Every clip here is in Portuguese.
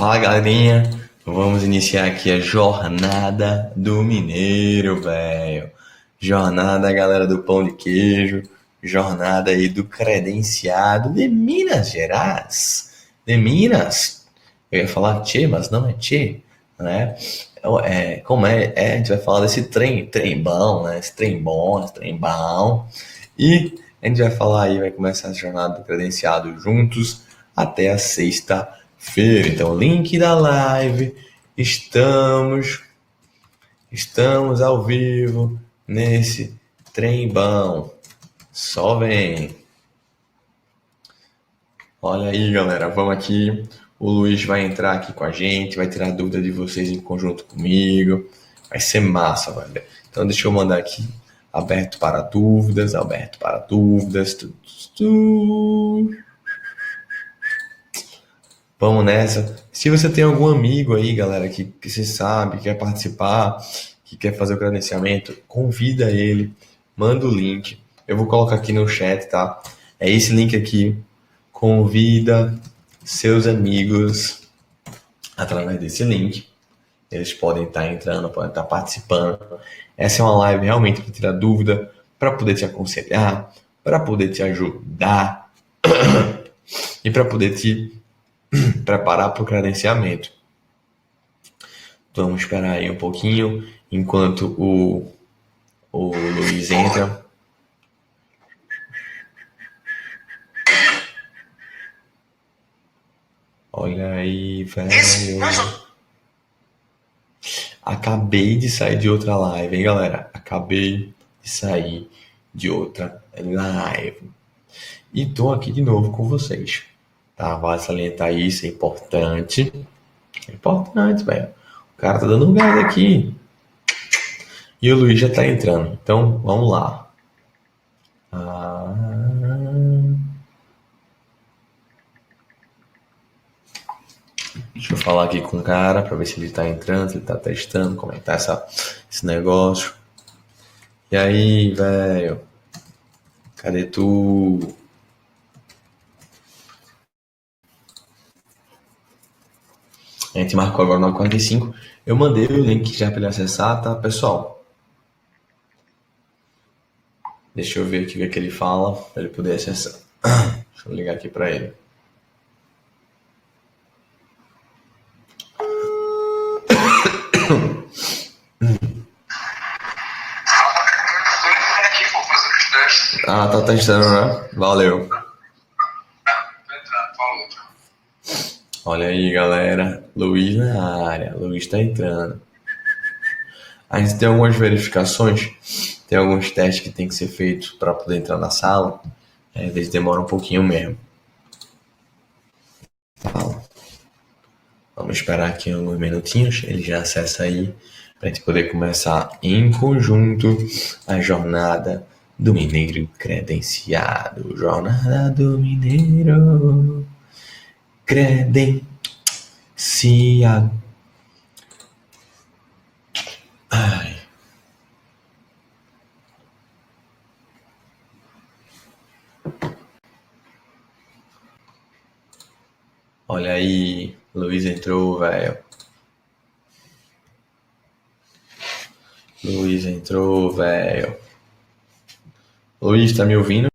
Fala, galerinha, vamos iniciar aqui a Jornada do Mineiro, velho. Jornada, galera do Pão de Queijo. Jornada aí do credenciado de Minas Gerais. De Minas. Eu ia falar Tchê, mas não é Tchê, né? Como a gente vai falar desse trem bom, né? Esse trem bom, esse trem bom. E a gente vai falar aí, vai começar a jornada do credenciado juntos até a sexta-feira. Então, link da live, estamos ao vivo nesse trem bom. Só vem. Olha aí, galera, vamos aqui. O Luiz vai entrar aqui com a gente, vai tirar dúvida de vocês em conjunto comigo. Vai ser massa, velho. Então, deixa eu mandar aqui. Aberto para dúvidas. Vamos nessa. Se você tem algum amigo aí, galera, que você sabe, que quer participar, que quer fazer o credenciamento, convida ele, manda o link. Eu vou colocar aqui no chat, tá? É esse link aqui. Convida seus amigos através desse link. Eles podem estar entrando, podem estar participando. Essa é uma live realmente para tirar dúvida, para poder te aconselhar, para poder te ajudar e para poder te preparar para o credenciamento. Vamos esperar aí um pouquinho enquanto o Luiz entra. Olha aí, velho. Acabei de sair de outra live, hein, galera? Acabei de sair de outra live. E tô aqui de novo com vocês. Tá? Vale salientar isso, é importante. É importante, velho. O cara tá dando um gás aqui. E o Luiz já tá entrando. Então, vamos lá. Deixa eu falar aqui com o cara pra ver se ele tá entrando, se ele tá testando, como é que tá esse negócio. E aí, velho? Cadê tu? A gente marcou agora 9h45. Eu mandei o link já para ele acessar, tá, pessoal? Deixa eu ver aqui o que ele fala, para ele poder acessar. Deixa eu ligar aqui para ele. Ah, tá testando, né? Valeu. Olha aí, galera. Luiz na área. Luiz tá entrando. A gente tem algumas verificações, tem alguns testes que tem que ser feitos para poder entrar na sala. Eles demoram um pouquinho mesmo. Vamos esperar aqui alguns minutinhos. Ele já acessa aí para a gente poder começar em conjunto a jornada do Mineiro credenciado. Jornada do Mineiro credenciado. Ai. Olha aí, Luiz entrou, velho. Luiz entrou, velho. Luiz, tá me ouvindo?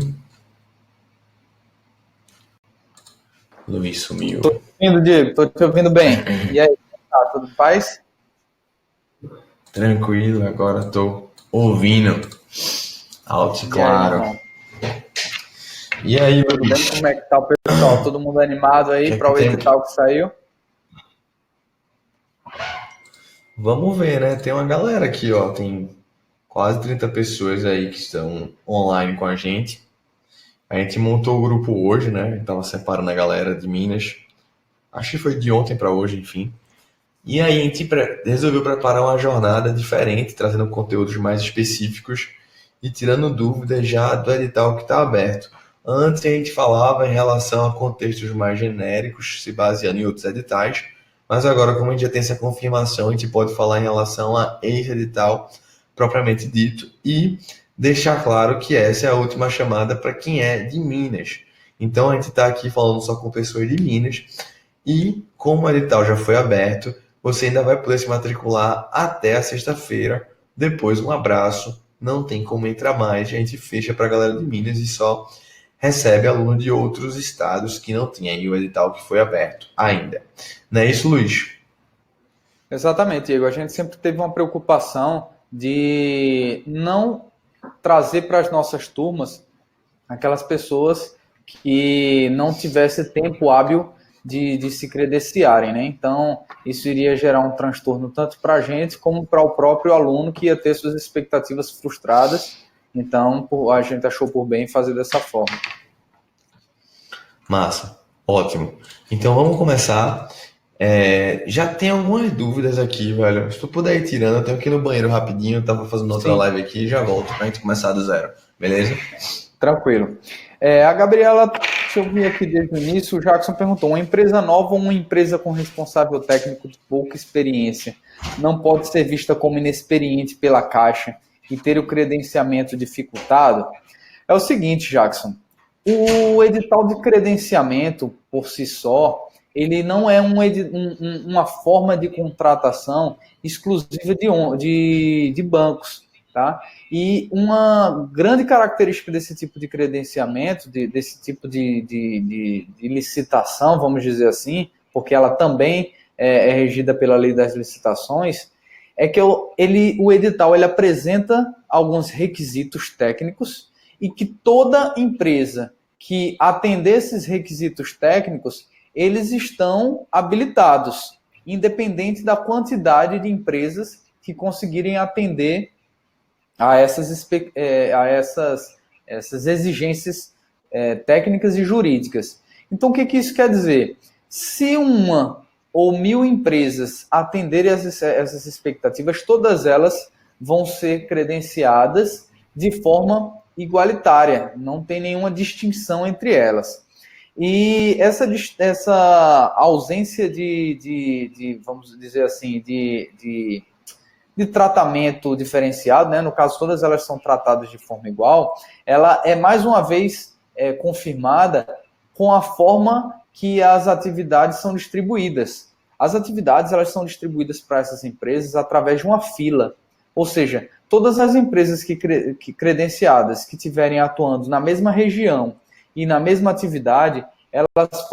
Luiz sumiu. Tô te ouvindo, Diego. Tô te ouvindo bem. E aí, tá tudo paz? Tranquilo, agora tô ouvindo. Alto e claro. E aí, tudo bem? Como é que tá o pessoal? Todo mundo animado aí para o edital que saiu? Vamos ver, né? Tem uma galera aqui, ó. Tem quase 30 pessoas aí que estão online com a gente. A gente montou o grupo hoje, né? A gente tava separando a galera de Minas. Acho que foi de ontem para hoje, enfim. E aí a gente resolveu preparar uma jornada diferente, trazendo conteúdos mais específicos e tirando dúvidas já do edital que está aberto. Antes a gente falava em relação a contextos mais genéricos, se baseando em outros editais, mas agora, como a gente já tem essa confirmação, a gente pode falar em relação a esse edital propriamente dito e deixar claro que essa é a última chamada para quem é de Minas. Então a gente está aqui falando só com pessoas de Minas e como o edital já foi aberto, você ainda vai poder se matricular até a sexta-feira. Depois, um abraço, não tem como entrar mais, a gente fecha para a galera de Minas e só recebe aluno de outros estados que não tem aí o edital que foi aberto ainda. Não é isso, Luiz? Exatamente, Igor. A gente sempre teve uma preocupação de não trazer para as nossas turmas aquelas pessoas que não tivessem tempo hábil de se credenciarem, né? Então, isso iria gerar um transtorno tanto para a gente como para o próprio aluno que ia ter suas expectativas frustradas. Então, a gente achou por bem fazer dessa forma. Massa, ótimo. Então vamos começar. Já tem algumas dúvidas aqui, velho. Se tu puder ir tirando, eu tenho que ir no banheiro rapidinho. Eu tava fazendo outra Sim. live aqui e já volto pra gente começar do zero, beleza? Tranquilo. A Gabriela, deixa eu ver aqui desde o início, o Jackson perguntou, uma empresa nova ou uma empresa com responsável técnico de pouca experiência não pode ser vista como inexperiente pela Caixa e ter o credenciamento dificultado? É o seguinte, Jackson, o edital de credenciamento, por si só, ele não é uma forma de contratação exclusiva de bancos, tá? E uma grande característica desse tipo de credenciamento, desse tipo de licitação, vamos dizer assim, porque ela também é regida pela lei das licitações, é que o edital ele apresenta alguns requisitos técnicos e que toda empresa que atender esses requisitos técnicos, eles estão habilitados, independente da quantidade de empresas que conseguirem atender a essas exigências técnicas e jurídicas. Então, o que isso quer dizer? Se uma ou 1.000 empresas atenderem essas expectativas, todas elas vão ser credenciadas de forma igualitária, não tem nenhuma distinção entre elas. E essa ausência vamos dizer assim, de tratamento diferenciado, né? No caso, todas elas são tratadas de forma igual, ela é mais uma vez confirmada com a forma que as atividades são distribuídas. As atividades elas são distribuídas para essas empresas através de uma fila, ou seja, todas as empresas que credenciadas que estiverem atuando na mesma região e na mesma atividade, elas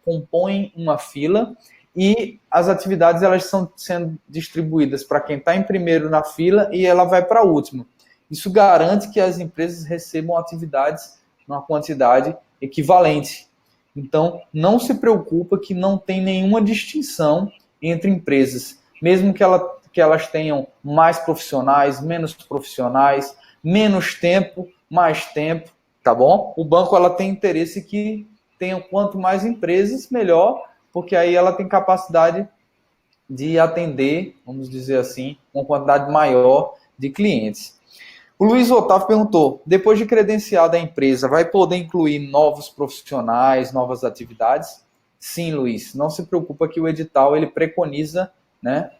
compõem uma fila e as atividades elas estão sendo distribuídas para quem está em primeiro na fila e ela vai para a última. Isso garante que as empresas recebam atividades numa quantidade equivalente. Então, não se preocupa que não tem nenhuma distinção entre empresas, mesmo que elas tenham mais profissionais, menos tempo, mais tempo, tá bom? O banco ela tem interesse que tenham quanto mais empresas, melhor, porque aí ela tem capacidade de atender, vamos dizer assim, uma quantidade maior de clientes. O Luiz Otávio perguntou, depois de credenciada a empresa, vai poder incluir novos profissionais, novas atividades? Sim, Luiz, não se preocupa que o edital ele preconiza, né,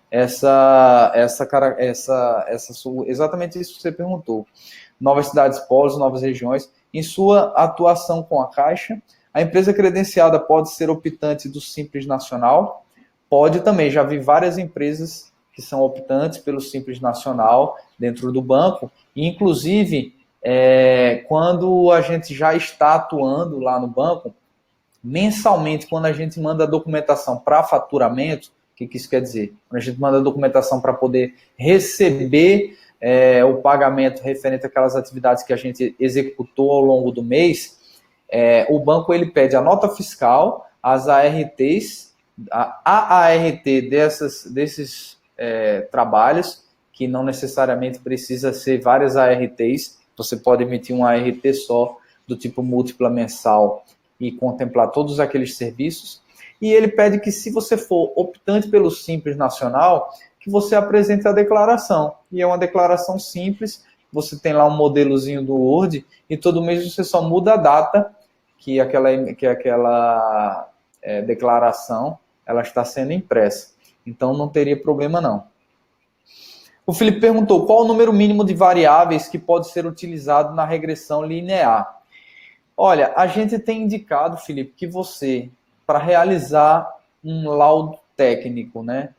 exatamente isso que você perguntou. Novas cidades polos, novas regiões. Em sua atuação com a Caixa, a empresa credenciada pode ser optante do Simples Nacional? Pode também, já vi várias empresas que são optantes pelo Simples Nacional dentro do banco, e inclusive, quando a gente já está atuando lá no banco, mensalmente, quando a gente manda a documentação para faturamento, o que isso quer dizer? Quando a gente manda a documentação para poder receber o pagamento referente àquelas atividades que a gente executou ao longo do mês, o banco ele pede a nota fiscal, as ARTs, a AART desses trabalhos, que não necessariamente precisa ser várias ARTs, você pode emitir uma ART só, do tipo múltipla mensal, e contemplar todos aqueles serviços, e ele pede que se você for optante pelo Simples Nacional, que você apresente a declaração, e é uma declaração simples, você tem lá um modelozinho do Word, e todo mês você só muda a data que aquela declaração ela está sendo impressa. Então não teria problema não. O Felipe perguntou qual o número mínimo de variáveis que pode ser utilizado na regressão linear. Olha, a gente tem indicado, Felipe, que você, para realizar um laudo técnico, né?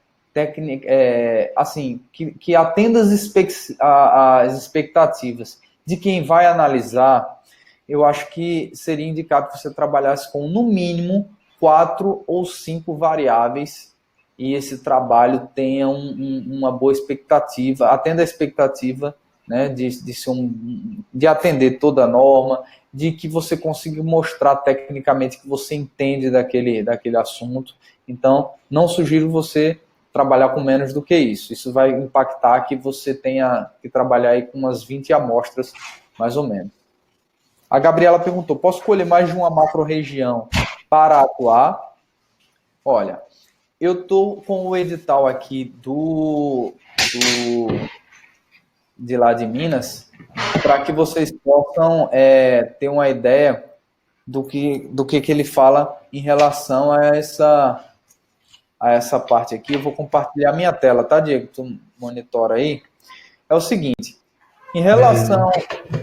Assim, que atenda as expectativas de quem vai analisar, eu acho que seria indicado que você trabalhasse com, no mínimo, 4 ou 5 variáveis e esse trabalho tenha uma boa expectativa, atenda a expectativa, né, de atender toda a norma, de que você consiga mostrar tecnicamente que você entende daquele assunto. Então, não sugiro você trabalhar com menos do que isso. Isso vai impactar que você tenha que trabalhar aí com umas 20 amostras, mais ou menos. A Gabriela perguntou, posso escolher mais de uma macro-região para atuar? Olha, eu estou com o edital aqui de lá de Minas, para que vocês possam ter uma ideia do que ele fala em relação a essa parte aqui. Eu vou compartilhar minha tela, tá, Diego? Tu monitora aí. É o seguinte, em relação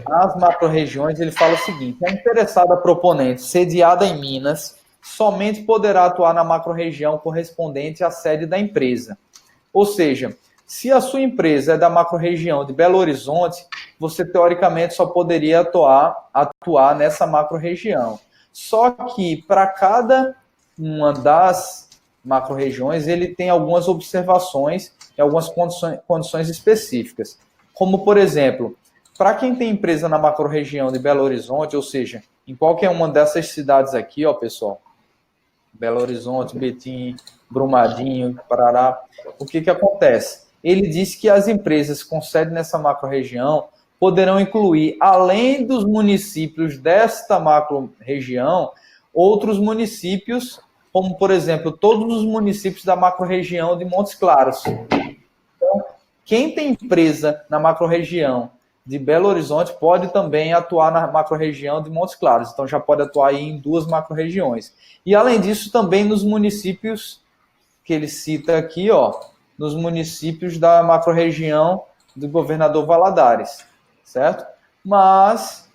às macro-regiões, ele fala o seguinte, a interessada proponente sediada em Minas somente poderá atuar na macro-região correspondente à sede da empresa. Ou seja, se a sua empresa é da macro-região de Belo Horizonte, você teoricamente só poderia atuar nessa macro-região. Só que para cada uma das macro-regiões, ele tem algumas observações e algumas condições específicas. Como, por exemplo, para quem tem empresa na macro-região de Belo Horizonte, ou seja, em qualquer uma dessas cidades aqui, ó, pessoal, Belo Horizonte, Betim, Brumadinho, Parará, o que acontece? Ele disse que as empresas com sede nessa macro-região poderão incluir, além dos municípios desta macro-região, outros municípios, como, por exemplo, todos os municípios da macro-região de Montes Claros. Então, quem tem empresa na macro-região de Belo Horizonte pode também atuar na macro-região de Montes Claros. Então, já pode atuar aí em 2 macro-regiões. E, além disso, também nos municípios que ele cita aqui, ó, nos municípios da macro-região do Governador Valadares, certo? Mas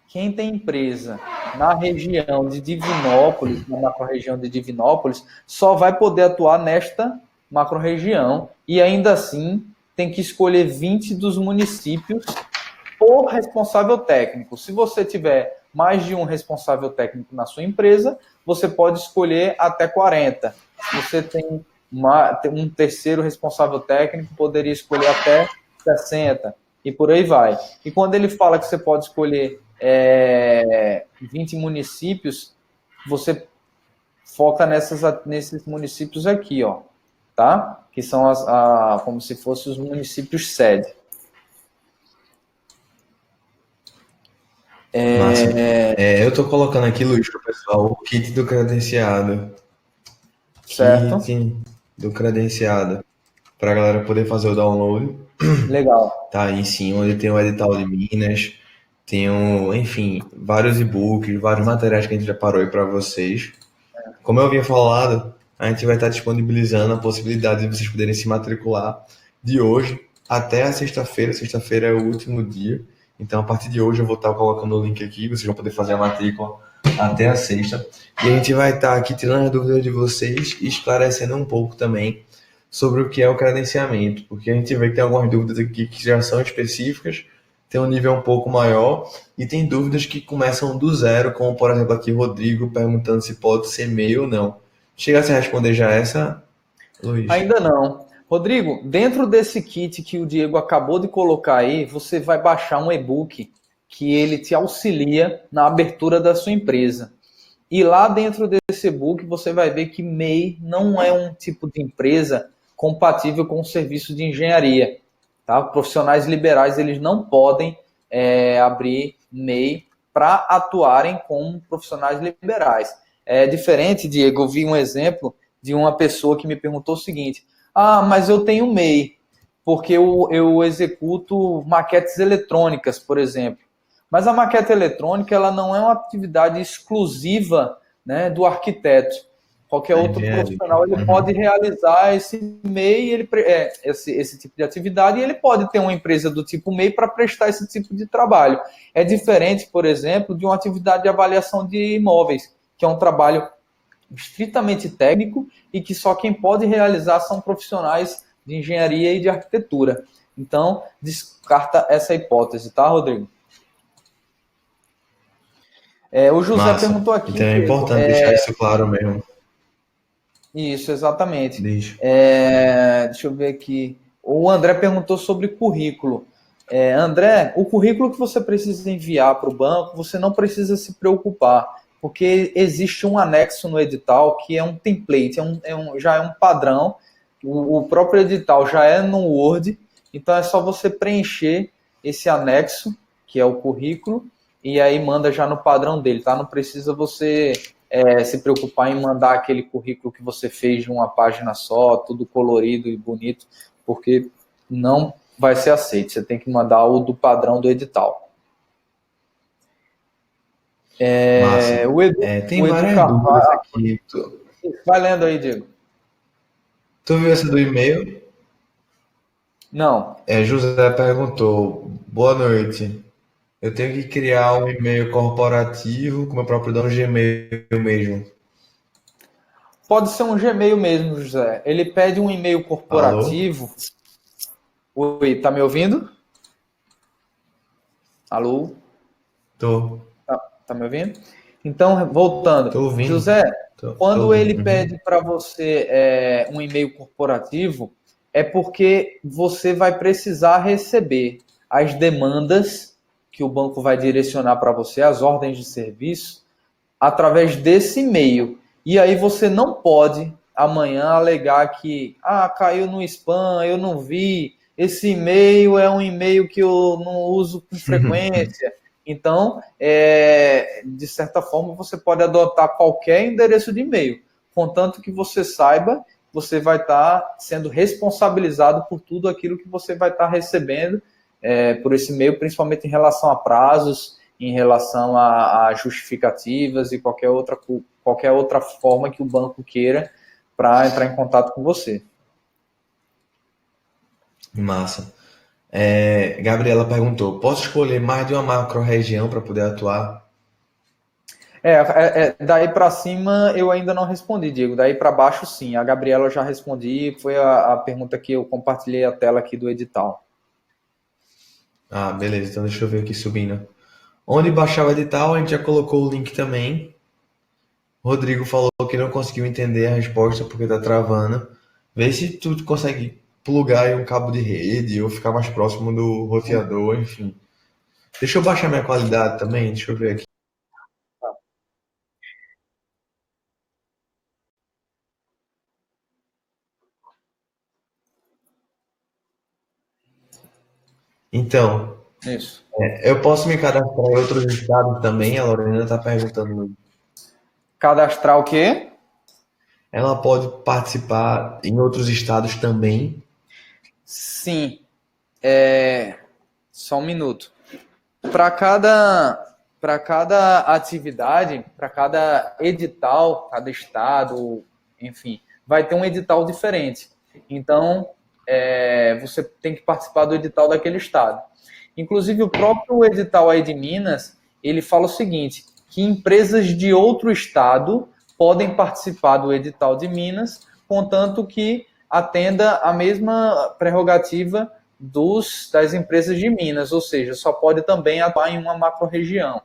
quem tem empresa na região de Divinópolis, na macro-região de Divinópolis, só vai poder atuar nesta macro-região e ainda assim tem que escolher 20 dos municípios por responsável técnico. Se você tiver mais de um responsável técnico na sua empresa, você pode escolher até 40. Se você tem um terceiro responsável técnico, poderia escolher até 60 e por aí vai. E quando ele fala que você pode escolher 20 municípios, você foca nesses municípios aqui, ó, tá? Que são como se fossem os municípios sede. Eu estou colocando aqui, Luiz, para o pessoal, o kit do credenciado. Certo. Kit do credenciado. Para a galera poder fazer o download. Legal. Tá aí em cima, onde tem o edital de Minas, tem, enfim, vários e-books, vários materiais que a gente já parou aí para vocês. Como eu havia falado, a gente vai estar disponibilizando a possibilidade de vocês poderem se matricular de hoje até a sexta-feira. Sexta-feira é o último dia. Então, a partir de hoje, eu vou estar colocando o link aqui. Vocês vão poder fazer a matrícula até a sexta. E a gente vai estar aqui tirando as dúvidas de vocês e esclarecendo um pouco também sobre o que é o credenciamento. Porque a gente vê que tem algumas dúvidas aqui que já são específicas, tem um nível um pouco maior, e tem dúvidas que começam do zero, como, por exemplo, aqui o Rodrigo perguntando se pode ser MEI ou não. Chegasse a responder já essa, Luiz? Ainda não. Rodrigo, dentro desse kit que o Diego acabou de colocar aí, você vai baixar um e-book que ele te auxilia na abertura da sua empresa. E lá dentro desse e-book você vai ver que MEI não é um tipo de empresa compatível com o serviço de engenharia. Tá? Profissionais liberais eles não podem abrir MEI para atuarem como profissionais liberais. É diferente, Diego, eu vi um exemplo de uma pessoa que me perguntou o seguinte: mas eu tenho MEI, porque eu executo maquetes eletrônicas, por exemplo. Mas a maquete eletrônica ela não é uma atividade exclusiva, né, do arquiteto. Qualquer outro profissional ele pode realizar esse MEI, esse tipo de atividade, e ele pode ter uma empresa do tipo MEI para prestar esse tipo de trabalho. É diferente, por exemplo, de uma atividade de avaliação de imóveis, que é um trabalho estritamente técnico e que só quem pode realizar são profissionais de engenharia e de arquitetura. Então, descarta essa hipótese, tá, Rodrigo? O José Massa. perguntou aqui, Então é Diego. importante deixar isso claro mesmo. Isso, exatamente. Deixa. Deixa eu ver aqui. O André perguntou sobre currículo. André, o currículo que você precisa enviar para o banco, você não precisa se preocupar, porque existe um anexo no edital que é um template, já é um padrão. O próprio edital já é no Word, então é só você preencher esse anexo, que é o currículo, e aí manda já no padrão dele, tá? Não precisa você se preocupar em mandar aquele currículo que você fez de uma página só, tudo colorido e bonito, porque não vai ser aceito. Você tem que mandar o do padrão do edital. Massa. Tem O Edu várias dúvidas Carvalho. aqui. Vai lendo aí, Diego. Tu viu essa do e-mail? Não. José perguntou: boa noite. Eu tenho que criar um e-mail corporativo com meu próprio dono Gmail mesmo. Pode ser um Gmail mesmo, José. Ele pede um e-mail Alô? corporativo. Oi, tá me ouvindo? Alô? Tô. Tá me ouvindo? Então, voltando. Tô ouvindo. José, Tô quando ele ouvindo. Uhum. pede para você um e-mail corporativo, é porque você vai precisar receber as demandas que o banco vai direcionar para você, as ordens de serviço, através desse e-mail. E aí você não pode amanhã alegar que caiu no spam, eu não vi, esse e-mail é um e-mail que eu não uso com frequência. Então, de certa forma, você pode adotar qualquer endereço de e-mail, contanto que você saiba, você vai estar sendo responsabilizado por tudo aquilo que você vai estar recebendo por esse e-mail, principalmente em relação a prazos, em relação a justificativas e qualquer outra forma que o banco queira para entrar em contato com você. Massa. Gabriela perguntou: posso escolher mais de uma macro-região para poder atuar? Daí para cima eu ainda não respondi, Diego. Daí para baixo, sim. A Gabriela eu já respondi. Foi a pergunta que eu compartilhei a tela aqui do edital. Ah, beleza. Então deixa eu ver aqui subindo. Onde baixar o edital, a gente já colocou o link também. Rodrigo falou que não conseguiu entender a resposta porque tá travando. Vê se tu consegue plugar aí um cabo de rede ou ficar mais próximo do roteador, enfim. Deixa eu baixar minha qualidade também, deixa eu ver aqui. Então, Isso. eu posso me cadastrar em outros estados também? A Lorena tá perguntando. Cadastrar o quê? Ela pode participar em outros estados também? Sim. Só um minuto. Para cada atividade, para cada edital, cada estado, enfim, vai ter um edital diferente. Então, você tem que participar do edital daquele estado. Inclusive, o próprio edital aí de Minas, ele fala o seguinte, que empresas de outro estado podem participar do edital de Minas, contanto que atenda a mesma prerrogativa das empresas de Minas, ou seja, só pode também atuar em uma macro-região.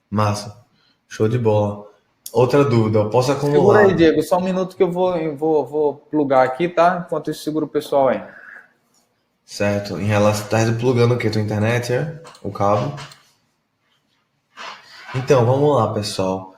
Massa. Show de bola. Outra dúvida, eu posso Segura aí, acumular? Diego, só um minuto que eu vou plugar aqui, tá? Enquanto isso, segura o pessoal aí. Certo. Em relação. Tá plugando o quê? Tua internet, é? O cabo? Então, vamos lá, pessoal.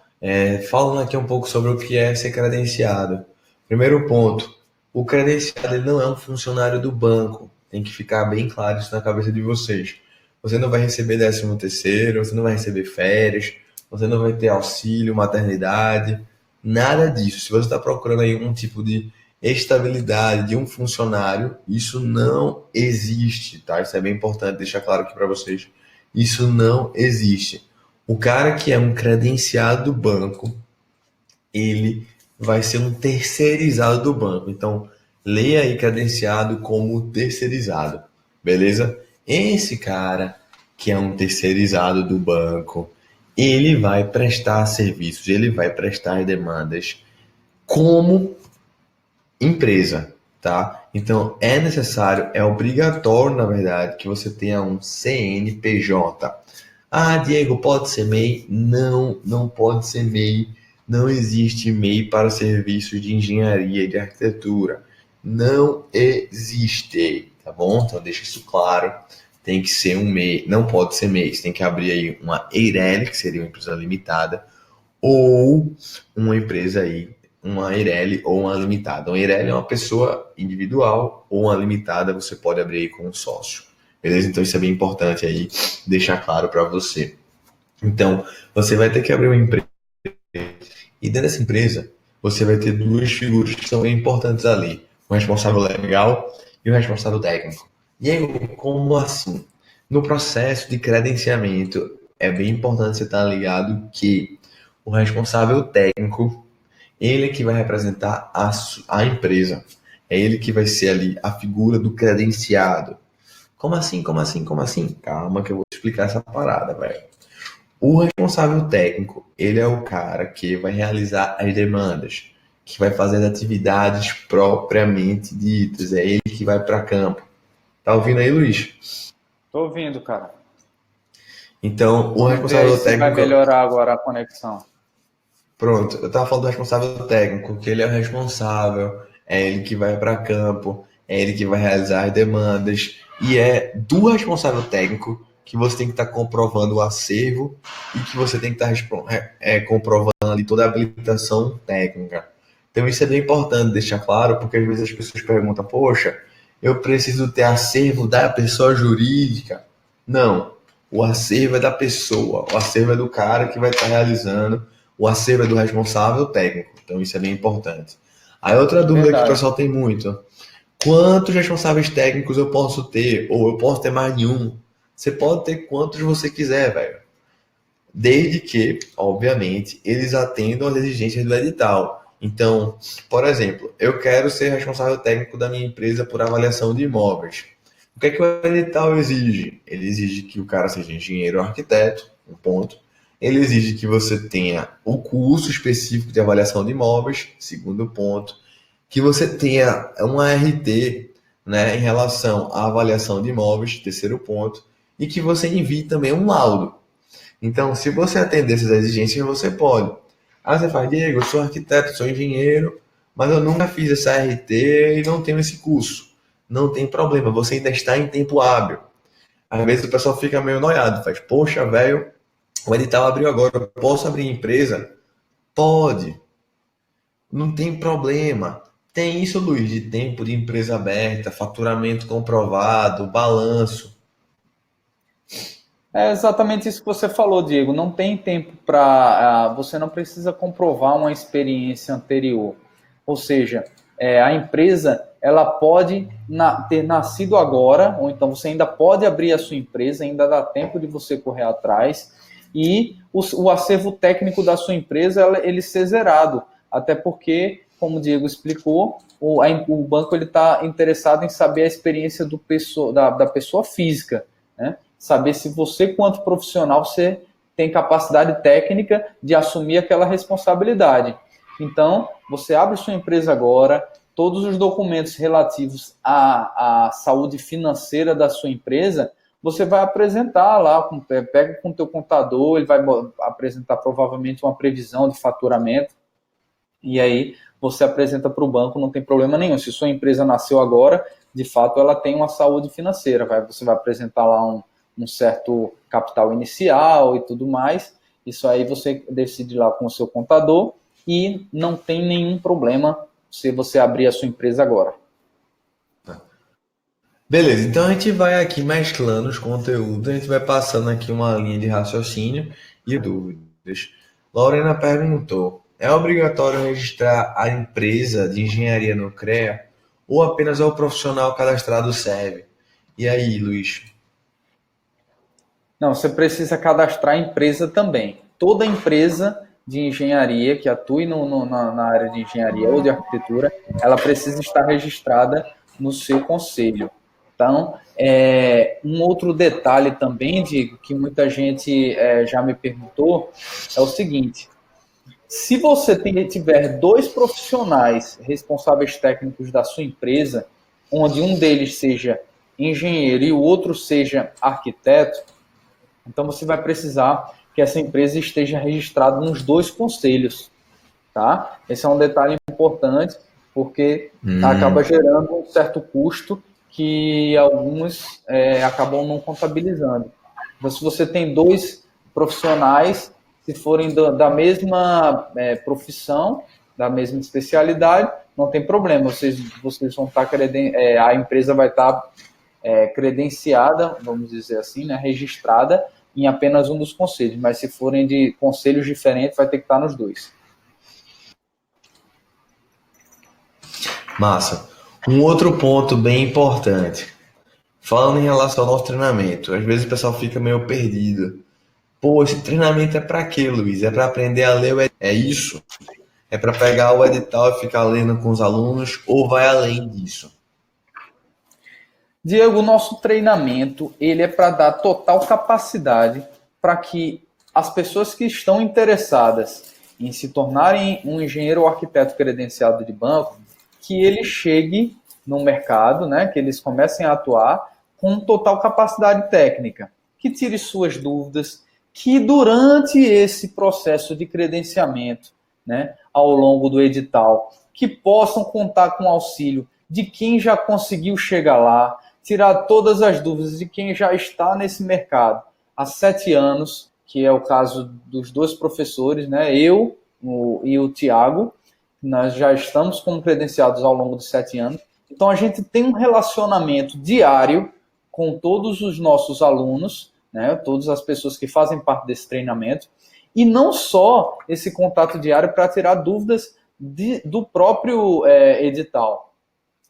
Falando aqui um pouco sobre o que é ser credenciado. Primeiro ponto, o credenciado ele não é um funcionário do banco. Tem que ficar bem claro isso na cabeça de vocês. Você não vai receber 13º, você não vai receber férias, você não vai ter auxílio, maternidade, nada disso. Se você está procurando aí um tipo de estabilidade de um funcionário, isso não existe, tá? Isso é bem importante deixar claro aqui para vocês. Isso não existe. O cara que é um credenciado do banco, ele vai ser um terceirizado do banco. Então, leia aí credenciado como terceirizado, beleza? Esse cara que é um terceirizado do banco, ele vai prestar serviços, ele vai prestar demandas como empresa, tá? Então é necessário, é obrigatório, na verdade, que você tenha um CNPJ. Ah, Diego, pode ser MEI? Não, não pode ser MEI. Não existe MEI para serviços de engenharia e de arquitetura. Não existe, tá bom? Então deixa isso claro. Tem que ser um MEI, não pode ser MEI. Você tem que abrir aí uma EIRELI, que seria uma empresa limitada, ou uma empresa aí, uma EIRELI ou uma limitada. Uma EIRELI é uma pessoa individual, ou uma limitada você pode abrir aí com um sócio. Beleza? Então isso é bem importante aí deixar claro para você. Então, você vai ter que abrir uma empresa e dentro dessa empresa você vai ter duas figuras que são bem importantes ali, o responsável legal e o responsável técnico. E aí, como assim? No processo de credenciamento, é bem importante você estar ligado que o responsável técnico, ele é que vai representar a empresa. É ele que vai ser ali a figura do credenciado. Como assim? Como assim? Como assim? Calma que eu vou explicar essa parada, velho. O responsável técnico, ele é o cara que vai realizar as demandas, que vai fazer as atividades propriamente ditas. É ele que vai para campo. Tá ouvindo aí, Luiz? Tô ouvindo, cara. Então, o Vamos ver aí responsável se vai técnico. melhorar agora a conexão. Pronto, eu tava falando do responsável técnico, que ele é o responsável, é ele que vai para campo, é ele que vai realizar as demandas, e é do responsável técnico que você tem que estar comprovando o acervo e que você tem que estar comprovando ali toda a habilitação técnica. Então isso é bem importante deixar claro, porque às vezes as pessoas perguntam, poxa, eu preciso ter acervo da pessoa jurídica. Não, o acervo é da pessoa, o acervo é do cara que vai estar realizando, o acervo é do responsável técnico. Então isso é bem importante. Aí outra dúvida que o Verdade. pessoal tem muito: quantos responsáveis técnicos eu posso ter? Ou eu posso ter mais de um? Você pode ter quantos você quiser, velho. Desde que, obviamente, eles atendam às exigências do edital. Então, por exemplo, eu quero ser responsável técnico da minha empresa por avaliação de imóveis. O que é que o edital exige? Ele exige que o cara seja engenheiro ou arquiteto, um ponto. Ele exige que você tenha o curso específico de avaliação de imóveis, segundo ponto. Que você tenha uma ART, né, em relação à avaliação de imóveis, terceiro ponto. E que você envie também um laudo. Então, se você atender essas exigências, você pode. Ah, você faz, Diego, eu sou arquiteto, sou engenheiro, mas eu nunca fiz essa RT e não tenho esse curso. Não tem problema, você ainda está em tempo hábil. Às vezes o pessoal fica meio noiado, faz, poxa, velho, o edital abriu agora, eu posso abrir empresa? Pode, não tem problema. Tem isso, Luiz, de tempo de empresa aberta, faturamento comprovado, balanço. É exatamente isso que você falou, Diego. Não tem tempo para. Você não precisa comprovar uma experiência anterior. Ou seja, a empresa ela pode ter nascido agora, ou então você ainda pode abrir a sua empresa, ainda dá tempo de você correr atrás, e o acervo técnico da sua empresa ele ser zerado. Até porque, como o Diego explicou, o banco está interessado em saber a experiência da pessoa física, né? Saber se você, quanto profissional, você tem capacidade técnica de assumir aquela responsabilidade. Então, você abre sua empresa agora, todos os documentos relativos à saúde financeira da sua empresa, você vai apresentar lá, pega com o teu contador, ele vai apresentar provavelmente uma previsão de faturamento, e aí você apresenta para o banco, não tem problema nenhum. Se sua empresa nasceu agora, de fato ela tem uma saúde financeira, você vai apresentar lá um certo capital inicial e tudo mais. Isso aí você decide lá com o seu contador e não tem nenhum problema se você abrir a sua empresa agora. Beleza, então a gente vai aqui mesclando os conteúdos, a gente vai passando aqui uma linha de raciocínio e dúvidas. Lorena perguntou: é obrigatório registrar a empresa de engenharia no CREA ou apenas o profissional cadastrado serve? E aí, Luiz? Não, você precisa cadastrar a empresa também. Toda empresa de engenharia que atue na área de engenharia ou de arquitetura, ela precisa estar registrada no seu conselho. Então, um outro detalhe também, Diego, que muita gente já me perguntou, é o seguinte: se você tiver 2 profissionais responsáveis técnicos da sua empresa, onde um deles seja engenheiro e o outro seja arquiteto, então você vai precisar que essa empresa esteja registrada nos 2 conselhos, tá? Esse é um detalhe importante, porque acaba gerando um certo custo que alguns acabam não contabilizando. Então, se você tem 2 profissionais, se forem da mesma profissão, da mesma especialidade, não tem problema. Vocês vão estar a empresa vai estar credenciada, vamos dizer assim, né, registrada em apenas um dos conselhos. Mas se forem de conselhos diferentes, vai ter que estar nos 2. Massa. Um outro ponto bem importante. Falando em relação ao nosso treinamento, às vezes o pessoal fica meio perdido. Pô, esse treinamento é para quê, Luiz? É para aprender a ler o edital? É isso? É para pegar o edital e ficar lendo com os alunos? Ou vai além disso? Diego, o nosso treinamento ele é para dar total capacidade para que as pessoas que estão interessadas em se tornarem um engenheiro ou arquiteto credenciado de banco, que ele chegue no mercado, né, que eles comecem a atuar com total capacidade técnica, que tire suas dúvidas, que durante esse processo de credenciamento, né, ao longo do edital, que possam contar com o auxílio de quem já conseguiu chegar lá, tirar todas as dúvidas de quem já está nesse mercado há 7 anos, que é o caso dos 2 professores, né, eu e o Tiago. Nós já estamos como credenciados ao longo de 7 anos. Então, a gente tem um relacionamento diário com todos os nossos alunos, né, todas as pessoas que fazem parte desse treinamento, e não só esse contato diário para tirar dúvidas do próprio edital,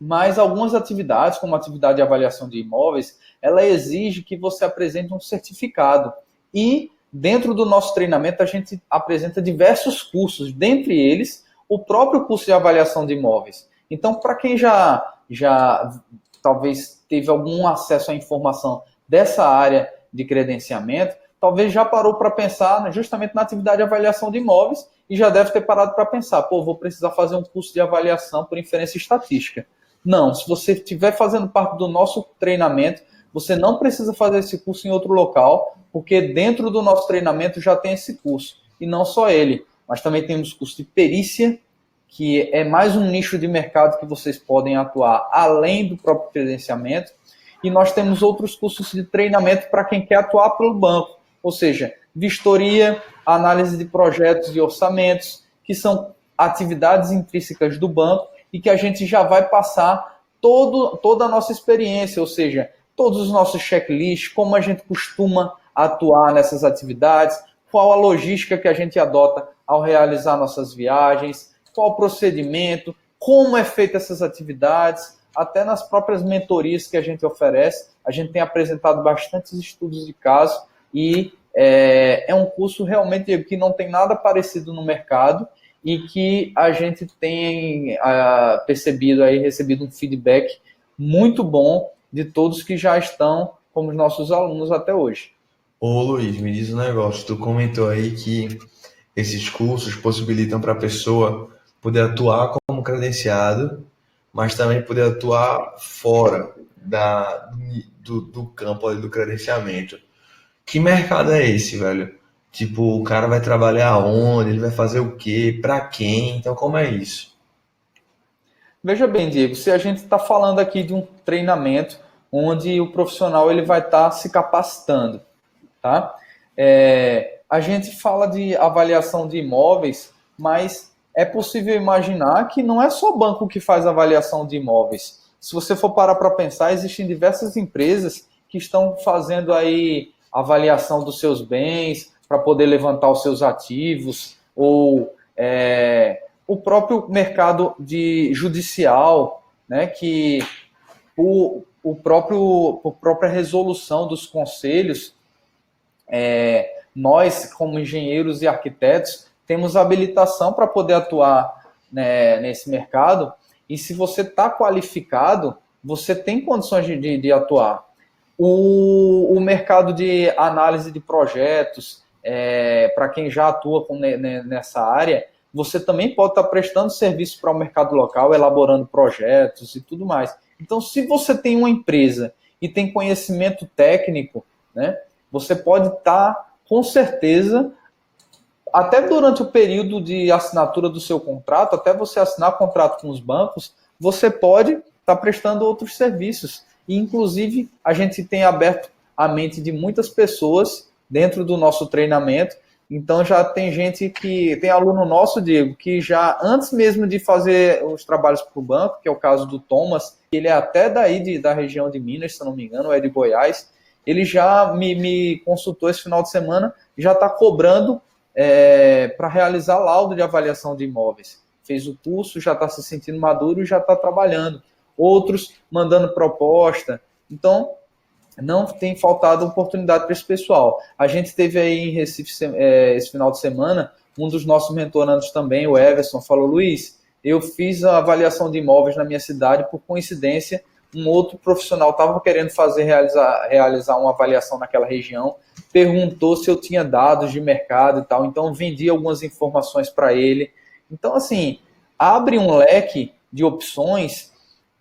mas algumas atividades, como a atividade de avaliação de imóveis, ela exige que você apresente um certificado. E dentro do nosso treinamento, a gente apresenta diversos cursos, dentre eles o próprio curso de avaliação de imóveis. Então, para quem já talvez teve algum acesso à informação dessa área de credenciamento, talvez já parou para pensar justamente na atividade de avaliação de imóveis e já deve ter parado para pensar, vou precisar fazer um curso de avaliação por inferência estatística. Não, se você estiver fazendo parte do nosso treinamento, você não precisa fazer esse curso em outro local, porque dentro do nosso treinamento já tem esse curso. E não só ele, mas também temos curso de perícia, que é mais um nicho de mercado que vocês podem atuar além do próprio credenciamento. E nós temos outros cursos de treinamento para quem quer atuar pelo banco, ou seja, vistoria, análise de projetos e orçamentos, que são atividades intrínsecas do banco e que a gente já vai passar toda a nossa experiência, ou seja, todos os nossos checklists, como a gente costuma atuar nessas atividades, qual a logística que a gente adota ao realizar nossas viagens, qual o procedimento, como é feita essas atividades, até nas próprias mentorias que a gente oferece. A gente tem apresentado bastantes estudos de caso e é um curso realmente que não tem nada parecido no mercado e que a gente tem recebido um feedback muito bom de todos que já estão como nossos alunos até hoje. Ô Luiz, me diz um negócio, tu comentou aí que esses cursos possibilitam para a pessoa poder atuar como credenciado, mas também poder atuar fora do campo ali do credenciamento. Que mercado é esse, velho? Tipo, o cara vai trabalhar onde? Ele vai fazer o quê? Para quem? Então, como é isso? Veja bem, Diego, se a gente está falando aqui de um treinamento onde o profissional ele vai estar se capacitando, tá? A gente fala de avaliação de imóveis, mas é possível imaginar que não é só banco que faz avaliação de imóveis. Se você for parar para pensar, existem diversas empresas que estão fazendo aí avaliação dos seus bens para poder levantar os seus ativos, ou o próprio mercado judicial, né, que a própria resolução dos conselhos, nós, como engenheiros e arquitetos, temos habilitação para poder atuar, né, nesse mercado, e se você está qualificado, você tem condições de atuar. O mercado de análise de projetos, para quem já atua nessa área, você também pode estar prestando serviço para o mercado local, elaborando projetos e tudo mais. Então, se você tem uma empresa e tem conhecimento técnico, né, você pode estar, com certeza, até durante o período de assinatura do seu contrato, até você assinar contrato com os bancos, você pode estar prestando outros serviços. E, inclusive, a gente tem aberto a mente de muitas pessoas dentro do nosso treinamento. Então, já tem gente que tem aluno nosso, Diego, que já antes mesmo de fazer os trabalhos para o banco, que é o caso do Thomas, ele é até daí da região de Minas, se não me engano, é de Goiás, ele já me consultou esse final de semana, já está cobrando para realizar laudo de avaliação de imóveis. Fez o curso, já está se sentindo maduro e já está trabalhando. Outros mandando proposta. Então, não tem faltado oportunidade para esse pessoal. A gente teve aí em Recife, esse final de semana, um dos nossos mentorandos também, o Everson, falou: Luiz, eu fiz a avaliação de imóveis na minha cidade, por coincidência, um outro profissional estava querendo realizar uma avaliação naquela região, perguntou se eu tinha dados de mercado e tal, então vendi algumas informações para ele. Então, assim, abre um leque de opções,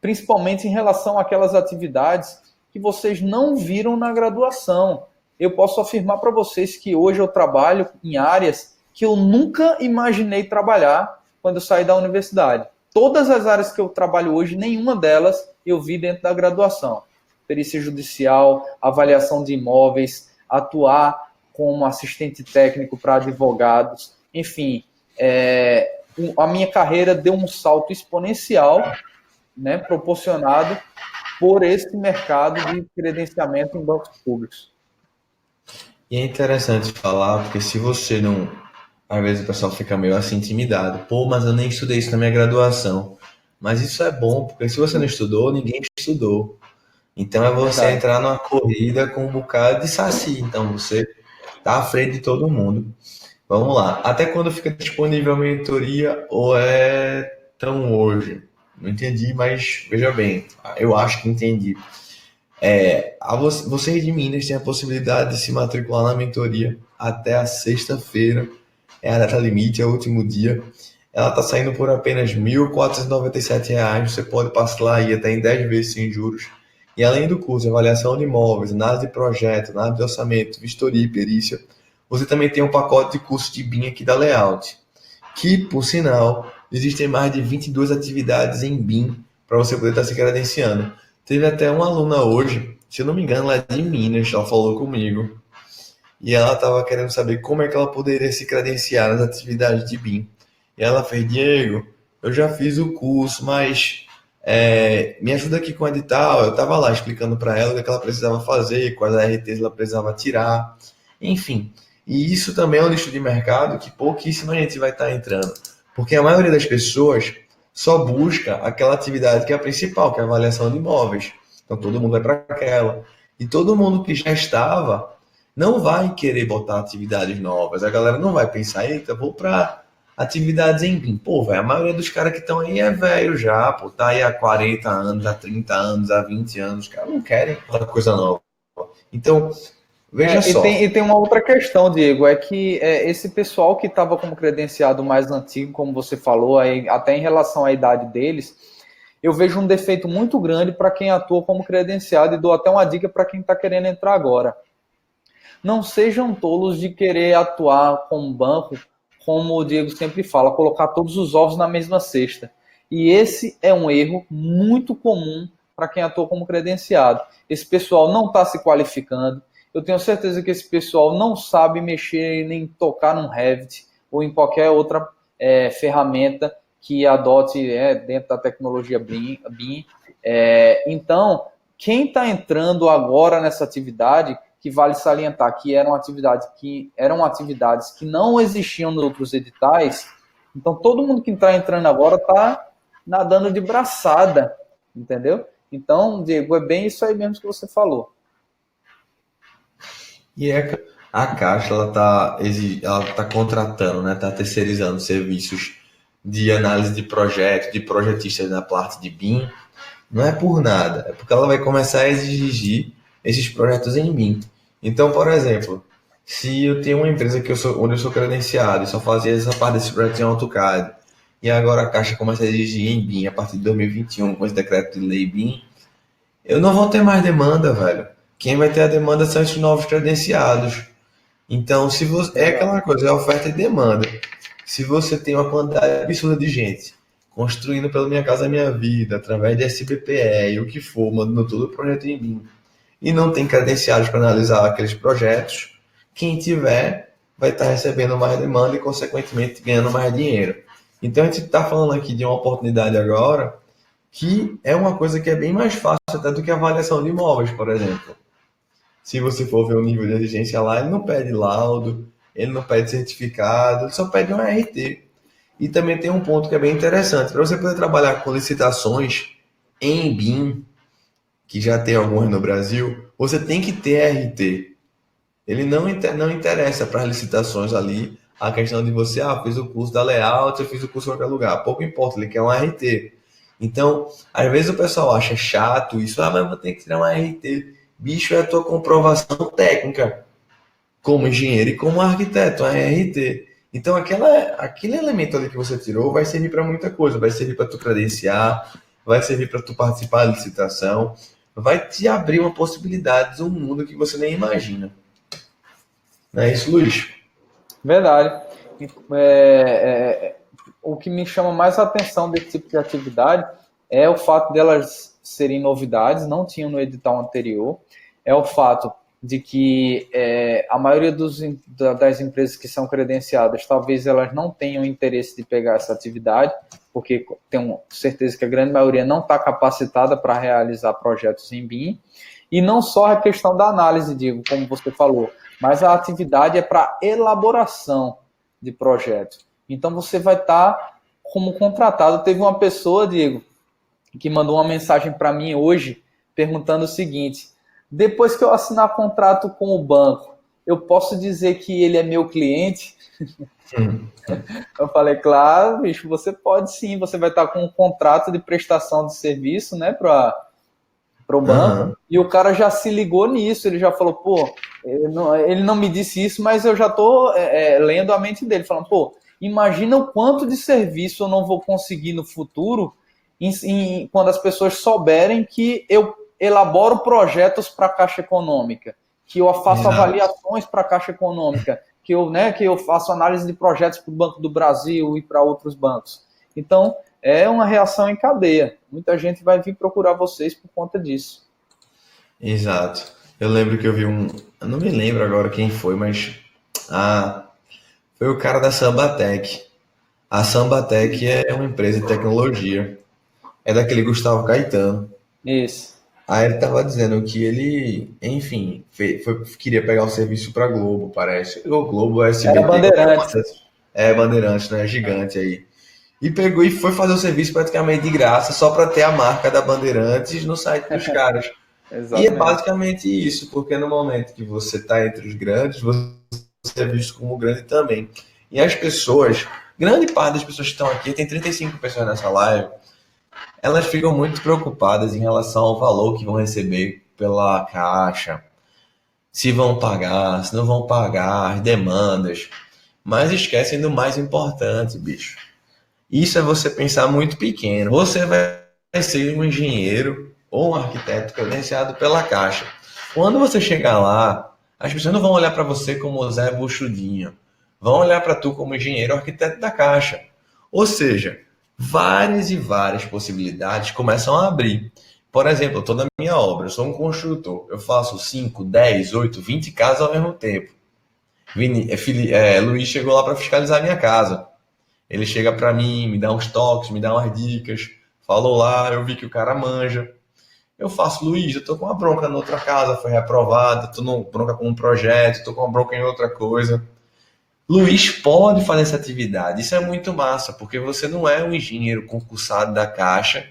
principalmente em relação àquelas atividades que vocês não viram na graduação. Eu posso afirmar para vocês que hoje eu trabalho em áreas que eu nunca imaginei trabalhar quando eu saí da universidade. Todas as áreas que eu trabalho hoje, nenhuma delas eu vi dentro da graduação. Perícia judicial, avaliação de imóveis, atuar como assistente técnico para advogados, enfim, a minha carreira deu um salto exponencial, né, proporcionado por esse mercado de credenciamento em bancos públicos. E é interessante falar, porque se você não... Às vezes o pessoal fica meio assim intimidado. Pô, mas eu nem estudei isso na minha graduação. Mas isso é bom, porque se você não estudou, ninguém estudou. Então é você Verdade. entrar numa corrida com um bocado de saci. Então você tá à frente de todo mundo. Vamos lá. Até quando fica disponível a mentoria ou é tão hoje? Não entendi, mas veja bem. Eu acho que entendi. Vocês de Minas têm a possibilidade de se matricular na mentoria até a sexta-feira. É a data limite, é o último dia. Ela está saindo por apenas R$ 1.497. Você pode parcelar aí até em 10 vezes sem juros. E além do curso de avaliação de imóveis, análise de projeto, análise de orçamento, vistoria e perícia, você também tem um pacote de curso de BIM aqui da Layout, que, por sinal, existem mais de 22 atividades em BIM para você poder estar se credenciando. Teve até uma aluna hoje, se eu não me engano, lá de Minas, ela falou comigo, e ela estava querendo saber como é que ela poderia se credenciar nas atividades de BIM. E ela fez: Diego, eu já fiz o curso, mas me ajuda aqui com o edital. Eu estava lá explicando para ela o que ela precisava fazer, quais RTs ela precisava tirar, enfim. E isso também é um nicho de mercado que pouquíssima gente vai estar entrando, porque a maioria das pessoas só busca aquela atividade que é a principal, que é a avaliação de imóveis. Então todo mundo vai para aquela. E todo mundo que já estava não vai querer botar atividades novas. A galera não vai pensar: eita, vou para atividades em BIM. Pô, velho, a maioria dos caras que estão aí é velho já, pô, tá aí há 40 anos, há 30 anos, há 20 anos. Os caras não querem outra coisa nova. Então, veja só. E tem uma outra questão, Diego, é que esse pessoal que estava como credenciado mais antigo, como você falou, aí, até em relação à idade deles, eu vejo um defeito muito grande para quem atua como credenciado, e dou até uma dica para quem está querendo entrar agora. Não sejam tolos de querer atuar como banco, como o Diego sempre fala, colocar todos os ovos na mesma cesta. E esse é um erro muito comum para quem atua como credenciado. Esse pessoal não está se qualificando. Eu tenho certeza que esse pessoal não sabe mexer nem tocar num Revit ou em qualquer outra ferramenta que adote dentro da tecnologia BIM. Então, quem está entrando agora nessa atividade, que vale salientar que eram atividades que não existiam nos outros editais, então todo mundo que está entrando agora está nadando de braçada, entendeu? Então, Diego, é bem isso aí mesmo que você falou. E a Caixa, ela tá contratando, né? Tá terceirizando serviços de análise de projeto, de projetistas na parte de BIM. Não é por nada, é porque ela vai começar a exigir esses projetos em mim. Então, por exemplo, se eu tenho uma empresa onde eu sou credenciado e só fazia essa parte desse projeto em AutoCAD, e agora a Caixa começa a exigir em BIM a partir de 2021, com esse decreto de lei BIM, eu não vou ter mais demanda, velho. Quem vai ter a demanda são esses novos credenciados. Então, se você, é Legal. aquela coisa, é oferta e demanda. Se você tem uma quantidade absurda de gente construindo pela Minha Casa Minha Vida, através de SBPE e o que for, mandando todo o projeto em mim, e não tem credenciados para analisar aqueles projetos, quem tiver vai estar recebendo mais demanda e, consequentemente, ganhando mais dinheiro. Então, a gente está falando aqui de uma oportunidade agora que é uma coisa que é bem mais fácil até do que a avaliação de imóveis, por exemplo. Se você for ver o nível de exigência lá, ele não pede laudo, ele não pede certificado, ele só pede um RT. E também tem um ponto que é bem interessante. Para você poder trabalhar com licitações em BIM, que já tem algumas no Brasil, você tem que ter RT. Ele não interessa para as licitações ali a questão de você, fiz o curso da layout, eu fiz o curso em qualquer lugar. Pouco importa, ele quer um RT. Então, às vezes o pessoal acha chato isso, mas eu vou ter que tirar um RT. Bicho, é a tua comprovação técnica como engenheiro e como arquiteto, a RT. Então, aquele elemento ali que você tirou vai servir para muita coisa. Vai servir para tu credenciar, vai servir para tu participar da licitação, vai te abrir uma possibilidade, um mundo que você nem imagina. Não é isso, Luiz? Verdade. O que me chama mais a atenção desse tipo de atividade é o fato delas serem novidades, não tinham no edital anterior, é o fato de que a maioria das empresas que são credenciadas, talvez elas não tenham interesse de pegar essa atividade, porque tenho certeza que a grande maioria não está capacitada para realizar projetos em BIM, e não só a questão da análise, Diego, como você falou, mas a atividade é para elaboração de projetos. Então você vai estar como contratado. Teve uma pessoa, Diego, que mandou uma mensagem para mim hoje perguntando o seguinte: depois que eu assinar contrato com o banco, eu posso dizer que ele é meu cliente? Eu falei, claro, bicho, você pode sim, você vai estar com um contrato de prestação de serviço, né, para o banco, Aham. e o cara já se ligou nisso, ele já falou, pô, ele não me disse isso, mas eu já estou lendo a mente dele, falando, pô, imagina o quanto de serviço eu não vou conseguir no futuro quando as pessoas souberem que eu elaboro projetos para a Caixa Econômica, que eu faço Exato. avaliações para a Caixa Econômica, que eu faço análise de projetos para o Banco do Brasil e para outros bancos. Então, é uma reação em cadeia. Muita gente vai vir procurar vocês por conta disso. Exato. Eu lembro que eu vi um. Eu não me lembro agora quem foi, mas. Ah, foi o cara da Sambatec. A Sambatec é uma empresa de tecnologia. É daquele Gustavo Caetano. Isso. Aí ele tava dizendo que ele, enfim, queria pegar o serviço pra Globo, parece. Ou Globo, Era SBT, qualquer uma Bandeirantes. dessas. É, Bandeirantes, né? Gigante aí. E pegou e foi fazer o serviço praticamente de graça, só para ter a marca da Bandeirantes no site dos caras. E é Exatamente. basicamente isso, porque no momento que você está entre os grandes, você é visto como grande também. E as pessoas, grande parte das pessoas que estão aqui, tem 35 pessoas nessa live, elas ficam muito preocupadas em relação ao valor que vão receber pela caixa, se vão pagar, se não vão pagar, as demandas, mas esquecem do mais importante, bicho. Isso é você pensar muito pequeno. Você vai ser um engenheiro ou um arquiteto credenciado pela Caixa. Quando você chegar lá, as pessoas não vão olhar para você como o Zé Buchudinho. Vão olhar para tu como engenheiro ou arquiteto da Caixa. Ou seja, várias e várias possibilidades começam a abrir. Por exemplo, eu estou na minha obra, eu sou um construtor. Eu faço 5, 10, 8, 20 casas ao mesmo tempo. Luiz chegou lá para fiscalizar a minha casa. Ele chega para mim, me dá uns toques, me dá umas dicas. Falou lá, eu vi que o cara manja. Eu faço, Luiz, eu tô com uma bronca na outra casa, foi reprovada, tô com bronca com um projeto, tô com uma bronca em outra coisa. Luiz pode fazer essa atividade. Isso é muito massa, porque você não é um engenheiro concursado da Caixa,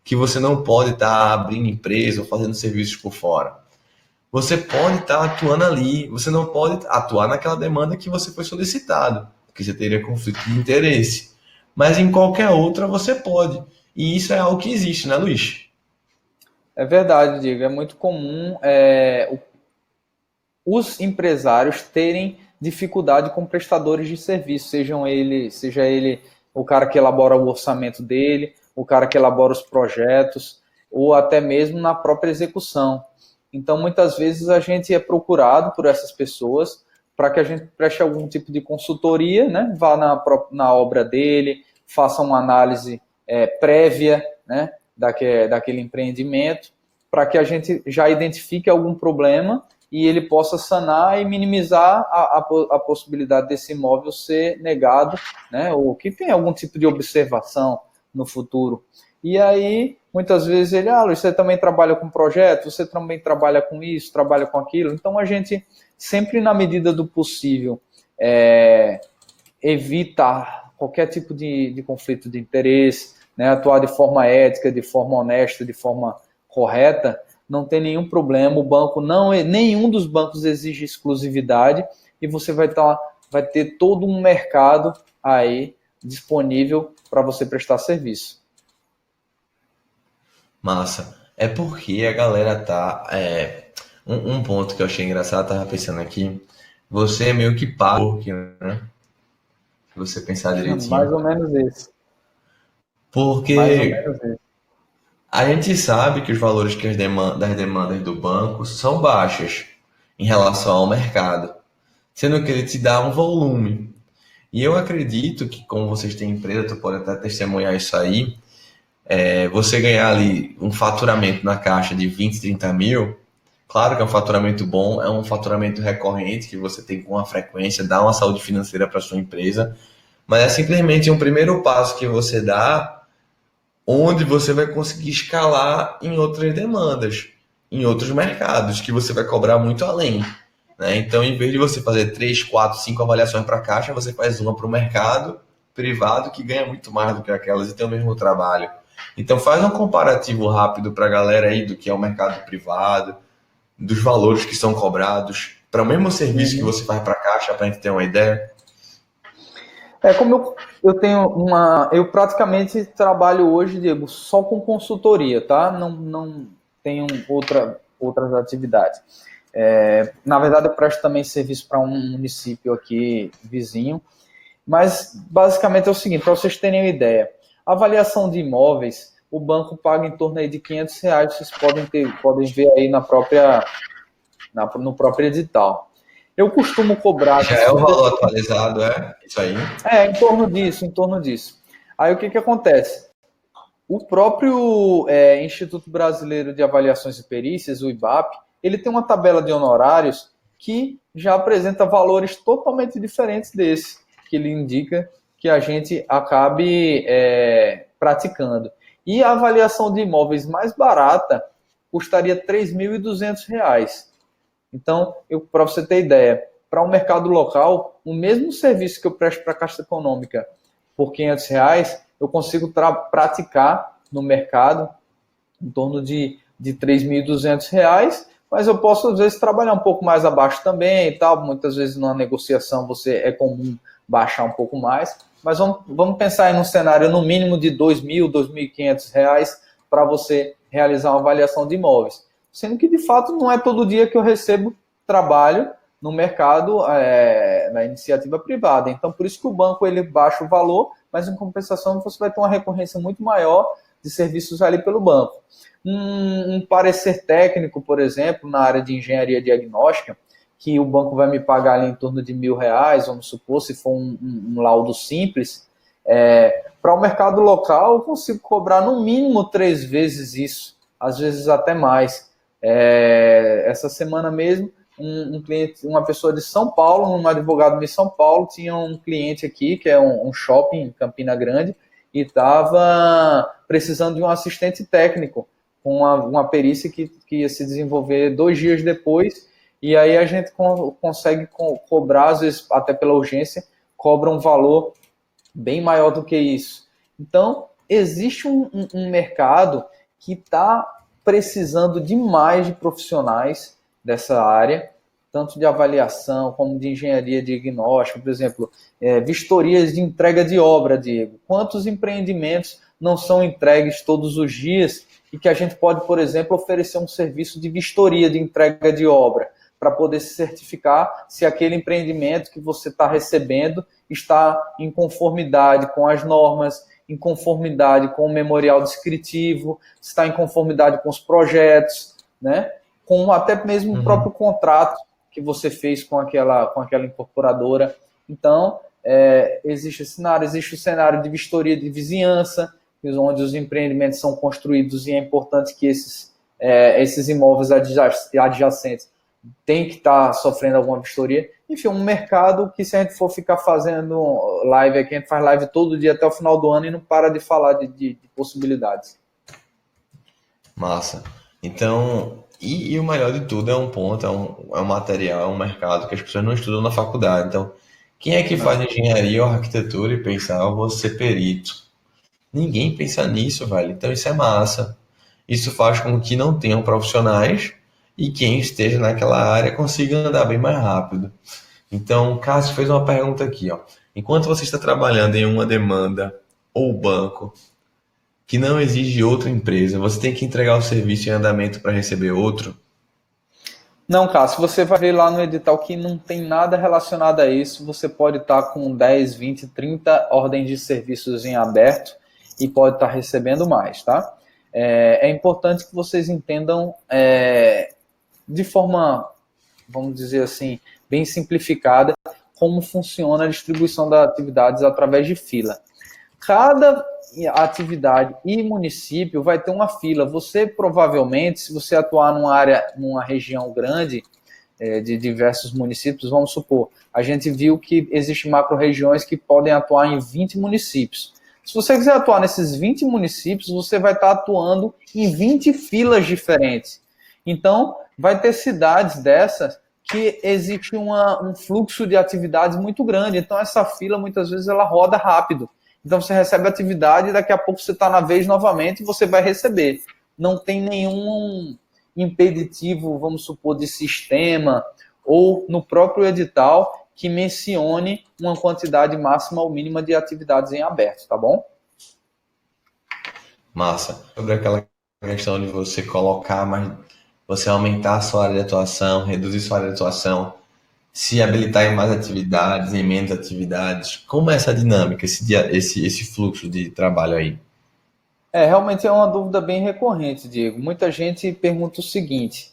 que você não pode estar abrindo empresa ou fazendo serviços por fora. Você pode estar atuando ali, você não pode atuar naquela demanda que você foi solicitado, porque você teria conflito de interesse. Mas em qualquer outra você pode. E isso é algo que existe, né, Luiz? É verdade, Diego. É muito comum os empresários terem dificuldade com prestadores de serviço, seja ele o cara que elabora o orçamento dele, o cara que elabora os projetos, ou até mesmo na própria execução. Então, muitas vezes a gente é procurado por essas pessoas para que a gente preste algum tipo de consultoria, né? Vá na obra dele, faça uma análise prévia, né? Daquele empreendimento, para que a gente já identifique algum problema e ele possa sanar e minimizar a possibilidade desse imóvel ser negado, né, ou que tenha algum tipo de observação no futuro. E aí, muitas vezes ele, Luiz, você também trabalha com projeto, você também trabalha com isso, trabalha com aquilo. Então, a gente sempre, na medida do possível, evita qualquer tipo de conflito de interesse, né, atuar de forma ética, de forma honesta, de forma correta, não tem nenhum problema. O banco nenhum dos bancos exige exclusividade e você vai ter todo um mercado aí disponível para você prestar serviço. Massa. É porque a galera tá. Um ponto que eu achei engraçado, tava pensando aqui. Você é meio que pago, né? Se você pensar Mais direitinho. ou menos isso. Mais ou Porque menos isso. a gente sabe que os valores das demandas do banco são baixas em relação ao mercado, sendo que ele te dá um volume. E eu acredito que, como vocês têm empresa, tu pode até testemunhar isso aí, você ganhar ali um faturamento na caixa de 20, 30 mil, claro que é um faturamento bom, é um faturamento recorrente que você tem com uma frequência, dá uma saúde financeira para sua empresa, mas é simplesmente um primeiro passo que você dá onde você vai conseguir escalar em outras demandas, em outros mercados, que você vai cobrar muito além. Né? Então, em vez de você fazer 3, 4, 5 avaliações para a caixa, você faz uma para o mercado privado que ganha muito mais do que aquelas e tem o mesmo trabalho. Então, faz um comparativo rápido para a galera aí do que é o mercado privado, dos valores que são cobrados, para o mesmo serviço que você faz para a caixa, para a gente ter uma ideia. Como eu tenho eu praticamente trabalho hoje, Diego, só com consultoria, tá? Não tenho outras atividades. Na verdade, eu presto também serviço para um município aqui vizinho, mas basicamente é o seguinte, para vocês terem uma ideia, a avaliação de imóveis, o banco paga em torno aí de R$ 500, vocês podem ver aí no próprio edital. Eu costumo cobrar Já é o valor atualizado, é? Isso aí. em torno disso, em torno disso. Aí o que acontece? O próprio Instituto Brasileiro de Avaliações e Perícias, o IBAP, ele tem uma tabela de honorários que já apresenta valores totalmente diferentes desse, que ele indica que a gente acabe praticando. E a avaliação de imóveis mais barata custaria R$ 3.200. Então, para você ter ideia, para um mercado local, o mesmo serviço que eu presto para a Caixa Econômica por R$ 500, eu consigo praticar no mercado em torno de R$ 3.200, mas eu posso, às vezes, trabalhar um pouco mais abaixo também e tal. Muitas vezes, numa negociação, é comum baixar um pouco mais. Mas vamos pensar em um cenário, no mínimo, de R$ 2.000, R$ 2.500 para você realizar uma avaliação de imóveis. Sendo que, de fato, não é todo dia que eu recebo trabalho no mercado, na iniciativa privada. Então, por isso que o banco ele baixa o valor, mas, em compensação, você vai ter uma recorrência muito maior de serviços ali pelo banco. Um parecer técnico, por exemplo, na área de engenharia diagnóstica, que o banco vai me pagar ali em torno de R$ 1.000, vamos supor, se for um laudo simples, para o mercado local eu consigo cobrar no mínimo 3 vezes isso, às vezes até mais. Essa semana mesmo, um cliente, uma pessoa de São Paulo, um advogado de São Paulo, tinha um cliente aqui, que é um shopping em Campina Grande, e estava precisando de um assistente técnico, com uma perícia que ia se desenvolver 2 dias depois, e aí a gente consegue cobrar, às vezes até pela urgência, cobra um valor bem maior do que isso. Então, existe um mercado que está precisando demais de profissionais dessa área, tanto de avaliação como de engenharia diagnóstica, por exemplo, vistorias de entrega de obra, Diego. Quantos empreendimentos não são entregues todos os dias e que a gente pode, por exemplo, oferecer um serviço de vistoria de entrega de obra, para poder se certificar se aquele empreendimento que você está recebendo está em conformidade com as normas, em conformidade com o memorial descritivo, está em conformidade com os projetos, né? Com até mesmo o próprio contrato que você fez com aquela incorporadora. Então, existe esse cenário, existe o cenário de vistoria de vizinhança, onde os empreendimentos são construídos e é importante que esses imóveis adjacentes têm que estar sofrendo alguma vistoria. Enfim, um mercado que, se a gente for ficar fazendo live aqui, a gente faz live todo dia até o final do ano e não para de falar de possibilidades. Massa. Então, e o melhor de tudo é um ponto, é um material, é um mercado que as pessoas não estudam na faculdade. Então, quem é que faz engenharia ou arquitetura e pensa, eu vou ser perito? Ninguém pensa nisso, velho. Então, isso é massa. Isso faz com que não tenham profissionais e quem esteja naquela área consiga andar bem mais rápido. Então, Cássio fez uma pergunta aqui, ó. Enquanto você está trabalhando em uma demanda ou banco que não exige outra empresa, você tem que entregar o serviço em andamento para receber outro? Não, Cássio, você vai ver lá no edital que não tem nada relacionado a isso. Você pode estar com 10, 20, 30 ordens de serviços em aberto e pode estar recebendo mais, tá? É importante que vocês entendam de forma, vamos dizer assim, bem simplificada, como funciona a distribuição das atividades através de fila. Cada atividade e município vai ter uma fila. Você provavelmente, se você atuar numa região grande, de diversos municípios, vamos supor, a gente viu que existem macro-regiões que podem atuar em 20 municípios. Se você quiser atuar nesses 20 municípios, você vai estar atuando em 20 filas diferentes. Então, vai ter cidades dessas que existe um fluxo de atividades muito grande. Então, essa fila, muitas vezes, ela roda rápido. Então, você recebe a atividade e daqui a pouco você está na vez novamente e você vai receber. Não tem nenhum impeditivo, vamos supor, de sistema ou no próprio edital que mencione uma quantidade máxima ou mínima de atividades em aberto, tá bom? Massa. Sobre aquela questão de você colocar mais, você aumentar a sua área de atuação, reduzir sua área de atuação, se habilitar em mais atividades, em menos atividades, como é essa dinâmica, esse fluxo de trabalho aí? Realmente é uma dúvida bem recorrente, Diego. Muita gente pergunta o seguinte: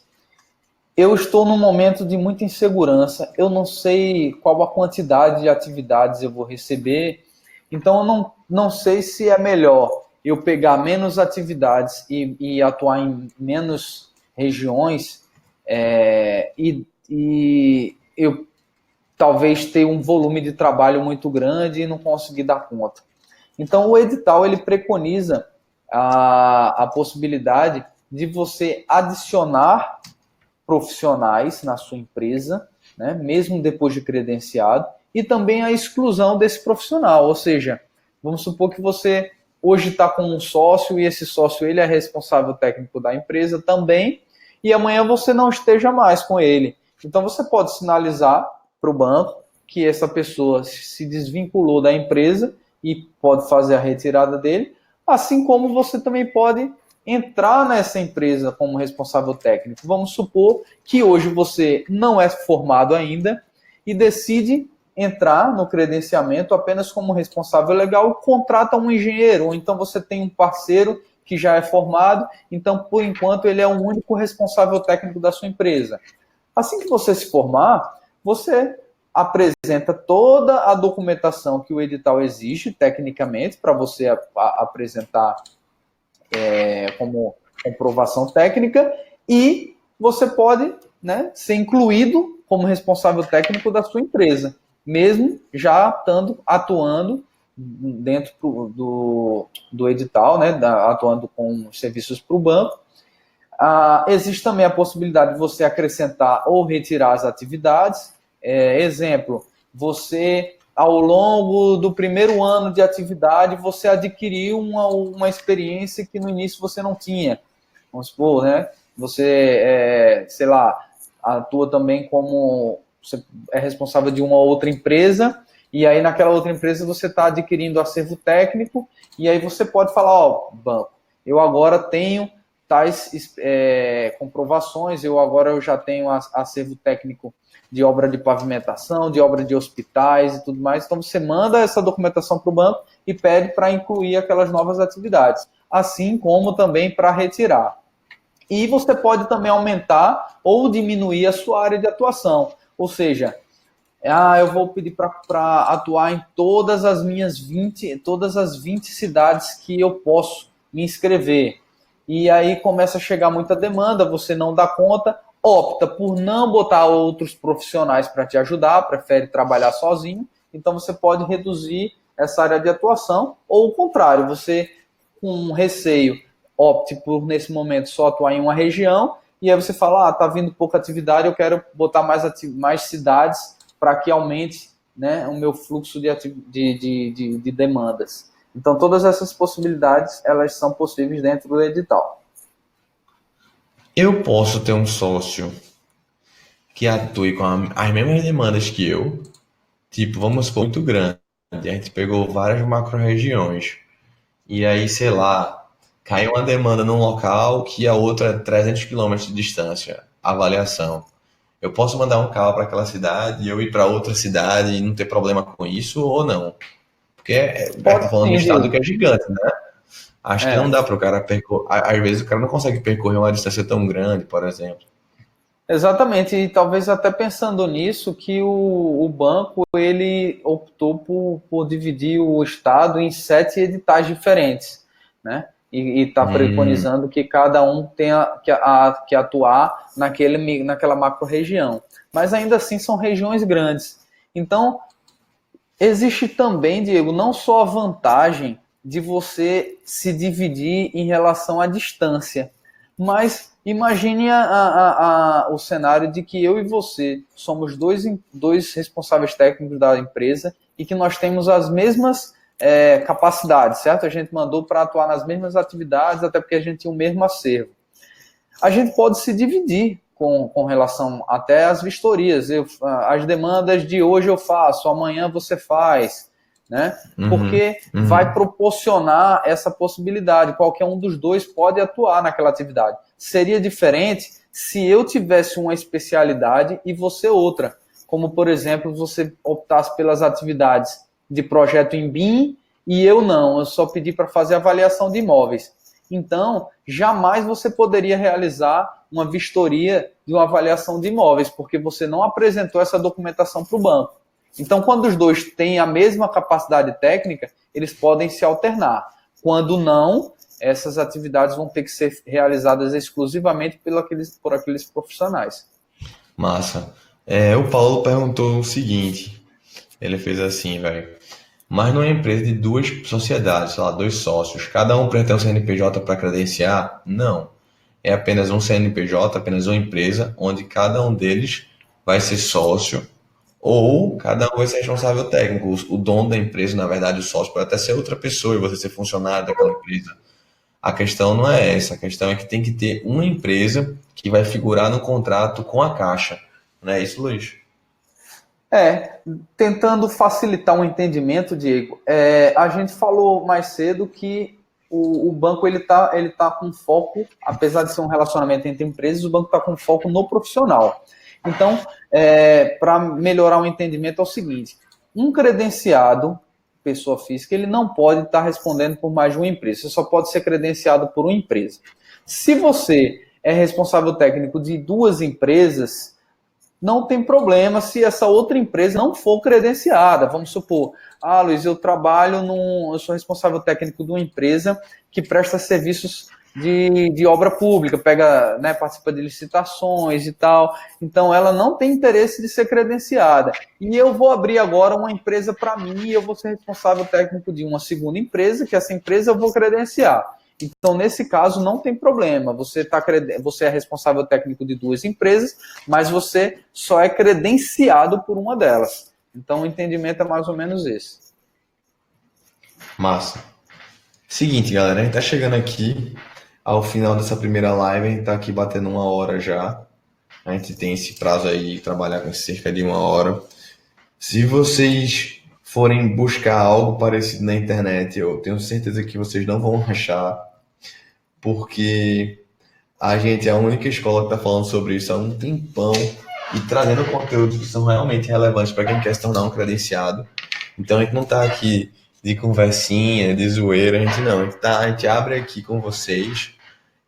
eu estou num momento de muita insegurança, eu não sei qual a quantidade de atividades eu vou receber, então eu não sei se é melhor eu pegar menos atividades e atuar em menos regiões e eu talvez ter um volume de trabalho muito grande e não conseguir dar conta. Então o edital ele preconiza a possibilidade de você adicionar profissionais na sua empresa, né, mesmo depois de credenciado, e também a exclusão desse profissional, ou seja, vamos supor que você hoje está com um sócio e esse sócio ele é responsável técnico da empresa também, e amanhã você não esteja mais com ele. Então você pode sinalizar para o banco que essa pessoa se desvinculou da empresa e pode fazer a retirada dele, assim como você também pode entrar nessa empresa como responsável técnico. Vamos supor que hoje você não é formado ainda e decide entrar no credenciamento apenas como responsável legal, contrata um engenheiro, ou então você tem um parceiro que já é formado, então, por enquanto, ele é o único responsável técnico da sua empresa. Assim que você se formar, você apresenta toda a documentação que o edital exige, tecnicamente, para você apresentar como comprovação técnica, e você pode, né, ser incluído como responsável técnico da sua empresa, mesmo já estando atuando dentro do edital, né, atuando com serviços para o banco. Existe também a possibilidade de você acrescentar ou retirar as atividades. Exemplo, você, ao longo do primeiro ano de atividade, você adquiriu uma experiência que no início você não tinha. Vamos supor, né? Você, sei lá, atua também como... Você é responsável de uma outra empresa, e aí naquela outra empresa você está adquirindo acervo técnico, e aí você pode falar, banco, eu agora tenho tais comprovações. Agora eu já tenho acervo técnico de obra de pavimentação, de obra de hospitais e tudo mais. Então, você manda essa documentação para o banco e pede para incluir aquelas novas atividades, assim como também para retirar. E você pode também aumentar ou diminuir a sua área de atuação. Ou seja, eu vou pedir para atuar em todas as 20 cidades que eu posso me inscrever. E aí começa a chegar muita demanda, você não dá conta, opta por não botar outros profissionais para te ajudar, prefere trabalhar sozinho, então você pode reduzir essa área de atuação, ou o contrário, você com receio opte por, nesse momento, só atuar em uma região, e aí você fala, tá vindo pouca atividade, eu quero botar mais cidades para que aumente, né, o meu fluxo de demandas. Então, todas essas possibilidades, elas são possíveis dentro do edital. Eu posso ter um sócio que atue com as mesmas demandas que eu, tipo, vamos supor, muito grande. A gente pegou várias macro-regiões. E aí, sei lá, caiu uma demanda num local que a outra é 300 quilômetros de distância. Avaliação. Eu posso mandar um carro para aquela cidade e eu ir para outra cidade e não ter problema com isso ou não? Porque a gente tá Pode falando de um sim, estado Diego. que é gigante, né? Acho que não É, dá para o cara percorrer. Às vezes o cara não consegue percorrer uma distância tão grande, por exemplo. exatamente, e talvez até pensando nisso, que o banco ele optou por dividir o estado em 7 editais diferentes, né? E está Hum, preconizando que cada um tenha que atuar naquela macro-região. Mas ainda assim são regiões grandes. Então, existe também, Diego, não só a vantagem de você se dividir em relação à distância, mas imagine o cenário de que eu e você somos dois responsáveis técnicos da empresa e que nós temos as mesmas capacidades, certo? A gente mandou para atuar nas mesmas atividades, até porque a gente tinha o mesmo acervo. A gente pode se dividir com relação até às vistorias. As demandas de hoje eu faço, amanhã você faz, né? uhum, Porque vai uhum. proporcionar essa possibilidade. Qualquer um dos dois pode atuar naquela atividade. Seria diferente se eu tivesse uma especialidade e você outra. Como, por exemplo, você optasse pelas atividades de projeto em BIM e eu não. Eu só pedi para fazer avaliação de imóveis. Então, jamais você poderia realizar uma vistoria de uma avaliação de imóveis, porque você não apresentou essa documentação para o banco. Então, quando os dois têm a mesma capacidade técnica, eles podem se alternar. Quando não, essas atividades vão ter que ser realizadas exclusivamente por aqueles profissionais. Massa. O Paulo perguntou o seguinte: ele fez assim, velho. Mas numa empresa de duas sociedades, sei lá, dois sócios, cada um precisa ter um CNPJ para credenciar? Não. É apenas um CNPJ, apenas uma empresa, onde cada um deles vai ser sócio, ou cada um vai ser responsável técnico. O dono da empresa, na verdade, o sócio pode até ser outra pessoa e você ser funcionário daquela empresa. A questão não é essa, a questão é que tem que ter uma empresa que vai figurar no contrato com a Caixa. Não é isso, Luiz? É, tentando facilitar um entendimento, Diego, a gente falou mais cedo que o banco ele tá com foco, apesar de ser um relacionamento entre empresas, o banco está com foco no profissional. Então, para melhorar o entendimento é o seguinte: um credenciado, pessoa física, ele não pode estar respondendo por mais de uma empresa, você só pode ser credenciado por uma empresa. Se você é responsável técnico de duas empresas, não tem problema se essa outra empresa não for credenciada. Vamos supor, Luiz, eu sou responsável técnico de uma empresa que presta serviços de obra pública, participa de licitações e tal. Então, ela não tem interesse de ser credenciada. E eu vou abrir agora uma empresa para mim e eu vou ser responsável técnico de uma segunda empresa, que essa empresa eu vou credenciar. Então, nesse caso, não tem problema. Você é responsável técnico de duas empresas, mas você só é credenciado por uma delas. Então, o entendimento é mais ou menos esse. Massa. Seguinte, galera, a gente tá chegando aqui ao final dessa primeira live, a gente tá aqui batendo 1 hora já. A gente tem esse prazo aí de trabalhar com cerca de 1 hora. Se vocês forem buscar algo parecido na internet, eu tenho certeza que vocês não vão achar, porque A gente é a única escola que está falando sobre isso há um tempão e trazendo conteúdos que são realmente relevantes para quem quer se tornar um credenciado. Então a gente não está aqui de conversinha, de zoeira, a gente não. A gente abre aqui com vocês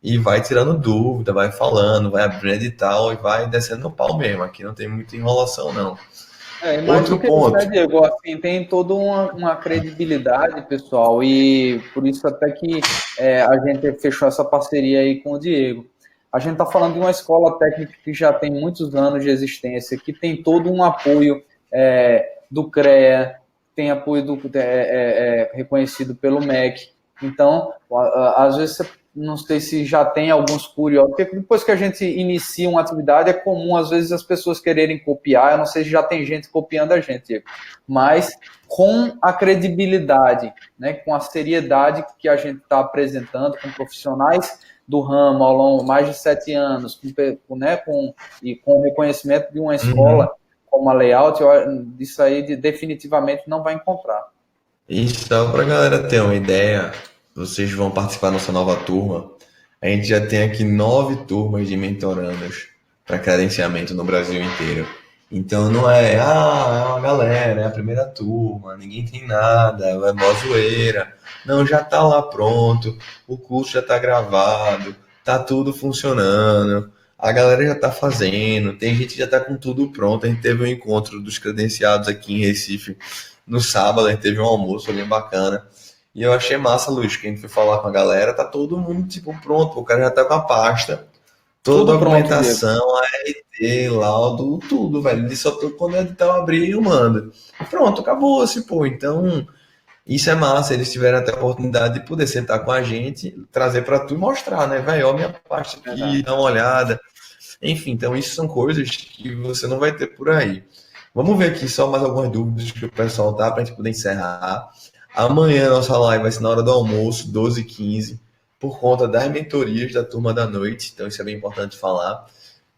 e vai tirando dúvida, vai falando, vai abrindo edital e vai descendo no pau mesmo. Aqui não tem muita enrolação, não. Mais do Outro que isso, né, ponto. Diego? Assim, tem toda uma credibilidade, pessoal, e por isso até que a gente fechou essa parceria aí com o Diego. A gente está falando de uma escola técnica que já tem muitos anos de existência, que tem todo um apoio do CREA, tem apoio reconhecido pelo MEC. Então, às vezes você não sei se já tem alguns curiosos, porque depois que a gente inicia uma atividade, é comum, às vezes, as pessoas quererem copiar, eu não sei se já tem gente copiando a gente, Diego, mas com a credibilidade, né, com a seriedade que a gente está apresentando, com profissionais do ramo ao longo de mais de 7 anos, e com o reconhecimento de uma escola como a Layout, isso aí definitivamente não vai encontrar. E só para a galera ter uma ideia, vocês vão participar da nossa nova turma. A gente já tem aqui 9 turmas de mentorandos para credenciamento no Brasil inteiro. Então não é uma galera, é a primeira turma, ninguém tem nada, é mó zoeira. Não, já tá lá pronto, o curso já tá gravado, tá tudo funcionando, a galera já tá fazendo, tem gente que já tá com tudo pronto. A gente teve um encontro dos credenciados aqui em Recife no sábado, a gente teve um almoço ali bacana. E eu achei massa, Luiz, que a gente foi falar com a galera, tá todo mundo, tipo, pronto, o cara já tá com a pasta, toda a Tudo pronto, Diego. documentação, a RT, laudo, tudo, velho. Ele só quando o edital abrir, eu mando. Pronto, acabou-se, pô. Então, isso é massa, eles tiveram até a oportunidade de poder sentar com a gente, trazer pra tu e mostrar, né, velho, ó, minha pasta aqui, dá uma olhada. Enfim, então isso são coisas que você não vai ter por aí. Vamos ver aqui só mais algumas dúvidas que o pessoal tá para a gente poder encerrar. Amanhã a nossa live vai ser na hora do almoço, 12h15, por conta das mentorias da turma da noite. Então isso é bem importante falar.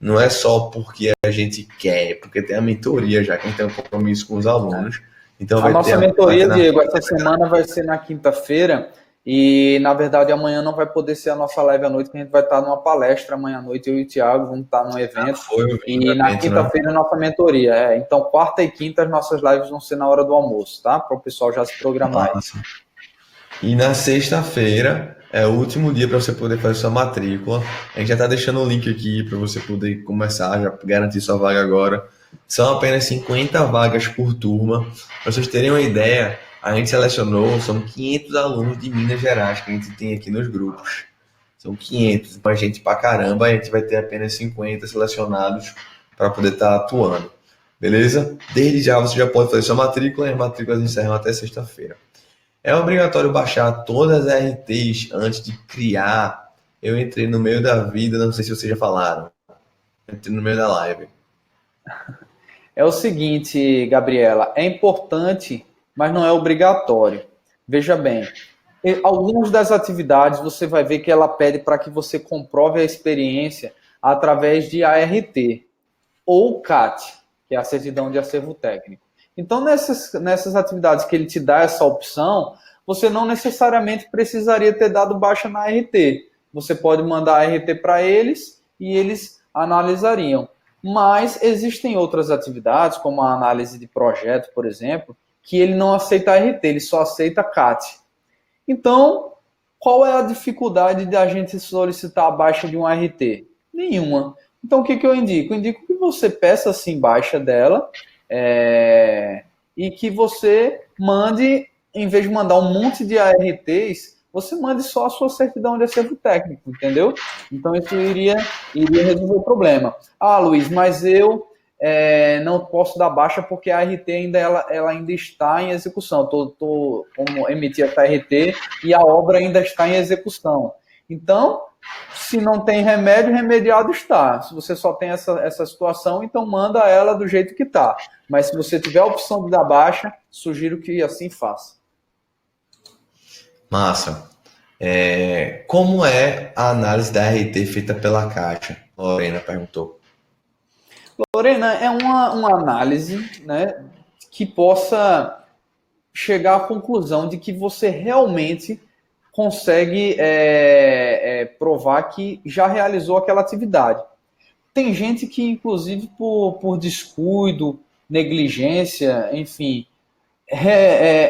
Não é só porque a gente quer, é porque tem a mentoria já, que a gente tem um compromisso com os alunos. Então A vai ter nossa vai ter mentoria, na Diego, essa semana vai ser na quinta-feira e, na verdade, amanhã não vai poder ser a nossa live à noite, que a gente vai estar numa palestra amanhã à noite, eu e o Thiago vamos estar num evento. E na quinta-feira, né? a nossa mentoria. Então, quarta e quinta, as nossas lives vão ser na hora do almoço, tá? Para o pessoal já se programar aí. E na sexta-feira é o último dia para você poder fazer sua matrícula. A gente já está deixando o link aqui para você poder começar, já garantir sua vaga agora. São apenas 50 vagas por turma. Para vocês terem uma ideia, a gente selecionou, são 500 alunos de Minas Gerais que a gente tem aqui nos grupos. São 500, para gente pra caramba, a gente vai ter apenas 50 selecionados para poder estar atuando. Beleza? Desde já você já pode fazer sua matrícula e as matrículas encerram até sexta-feira. É obrigatório baixar todas as RTs antes de criar. Eu entrei no meio da vida, não sei se vocês já falaram. Entrei no meio da live. É o seguinte, Gabriela, é importante, mas não é obrigatório. Veja bem, algumas das atividades você vai ver que ela pede para que você comprove a experiência através de ART ou CAT, que é a certidão de acervo técnico. Então, nessas atividades que ele te dá essa opção, você não necessariamente precisaria ter dado baixa na ART. Você pode mandar a ART para eles e eles analisariam. Mas existem outras atividades, como a análise de projeto, por exemplo, que ele não aceita ART, ele só aceita CAT. Então, qual é a dificuldade de a gente solicitar a baixa de um ART? Nenhuma. Então, o que eu indico? Eu indico que você peça sim baixa dela e que você mande, em vez de mandar um monte de ARTs, você mande só a sua certidão de acervo técnico, entendeu? Então, isso iria resolver o problema. Ah, Luiz, mas eu não posso dar baixa porque a ART ela ainda está em execução. Estou como emitir essa ART e a obra ainda está em execução. Então, se não tem remédio, remediado está. Se você só tem essa situação, então manda ela do jeito que está. Mas se você tiver a opção de dar baixa, sugiro que assim faça. Massa. Como é a análise da RT feita pela Caixa? Lorena perguntou. Lorena, é uma análise, né, que possa chegar à conclusão de que você realmente consegue provar que já realizou aquela atividade. Tem gente que, inclusive, por descuido, negligência, enfim,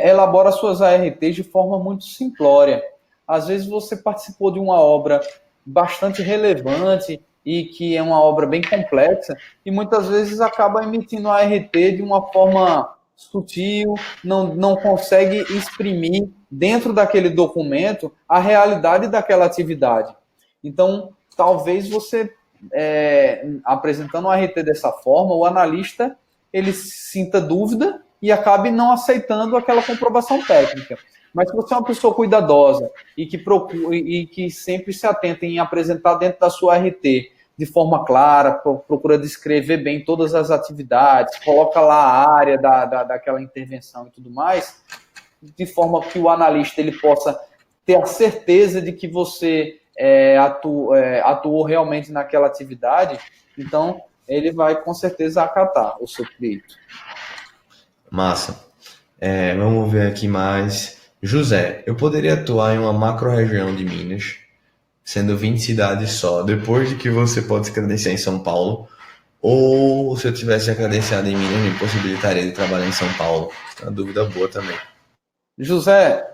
elabora suas ARTs de forma muito simplória. Às vezes você participou de uma obra bastante relevante e que é uma obra bem complexa e muitas vezes acaba emitindo a ART de uma forma sutil, não consegue exprimir dentro daquele documento a realidade daquela atividade. Então, talvez você, apresentando o ART dessa forma, o analista ele sinta dúvida e acabe não aceitando aquela comprovação técnica. Mas se você é uma pessoa cuidadosa e que procura, e que sempre se atenta em apresentar dentro da sua RT de forma clara, procura descrever bem todas as atividades, coloca lá a área daquela intervenção e tudo mais, de forma que o analista ele possa ter a certeza de que você atuou realmente naquela atividade, então ele vai com certeza acatar o seu pedido. Massa. Vamos ver aqui mais. José, eu poderia atuar em uma macro-região de Minas, sendo 20 cidades só, depois de que você pode se credenciar em São Paulo, ou se eu tivesse a credenciada em Minas, me possibilitaria de trabalhar em São Paulo? Uma dúvida boa também. José,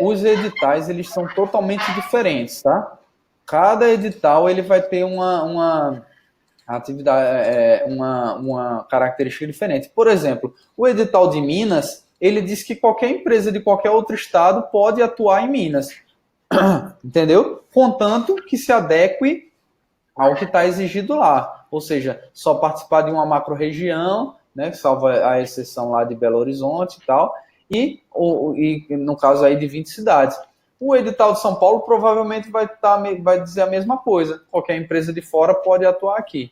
os editais eles são totalmente diferentes, tá? Cada edital ele vai ter uma atividade, uma característica diferente. Por exemplo, o edital de Minas, ele diz que qualquer empresa de qualquer outro estado pode atuar em Minas, entendeu? Contanto que se adeque ao que está exigido lá. Ou seja, só participar de uma macro-região, né, salva a exceção lá de Belo Horizonte e tal, e no caso aí de 20 cidades. O edital de São Paulo provavelmente vai dizer a mesma coisa. Qualquer empresa de fora pode atuar aqui.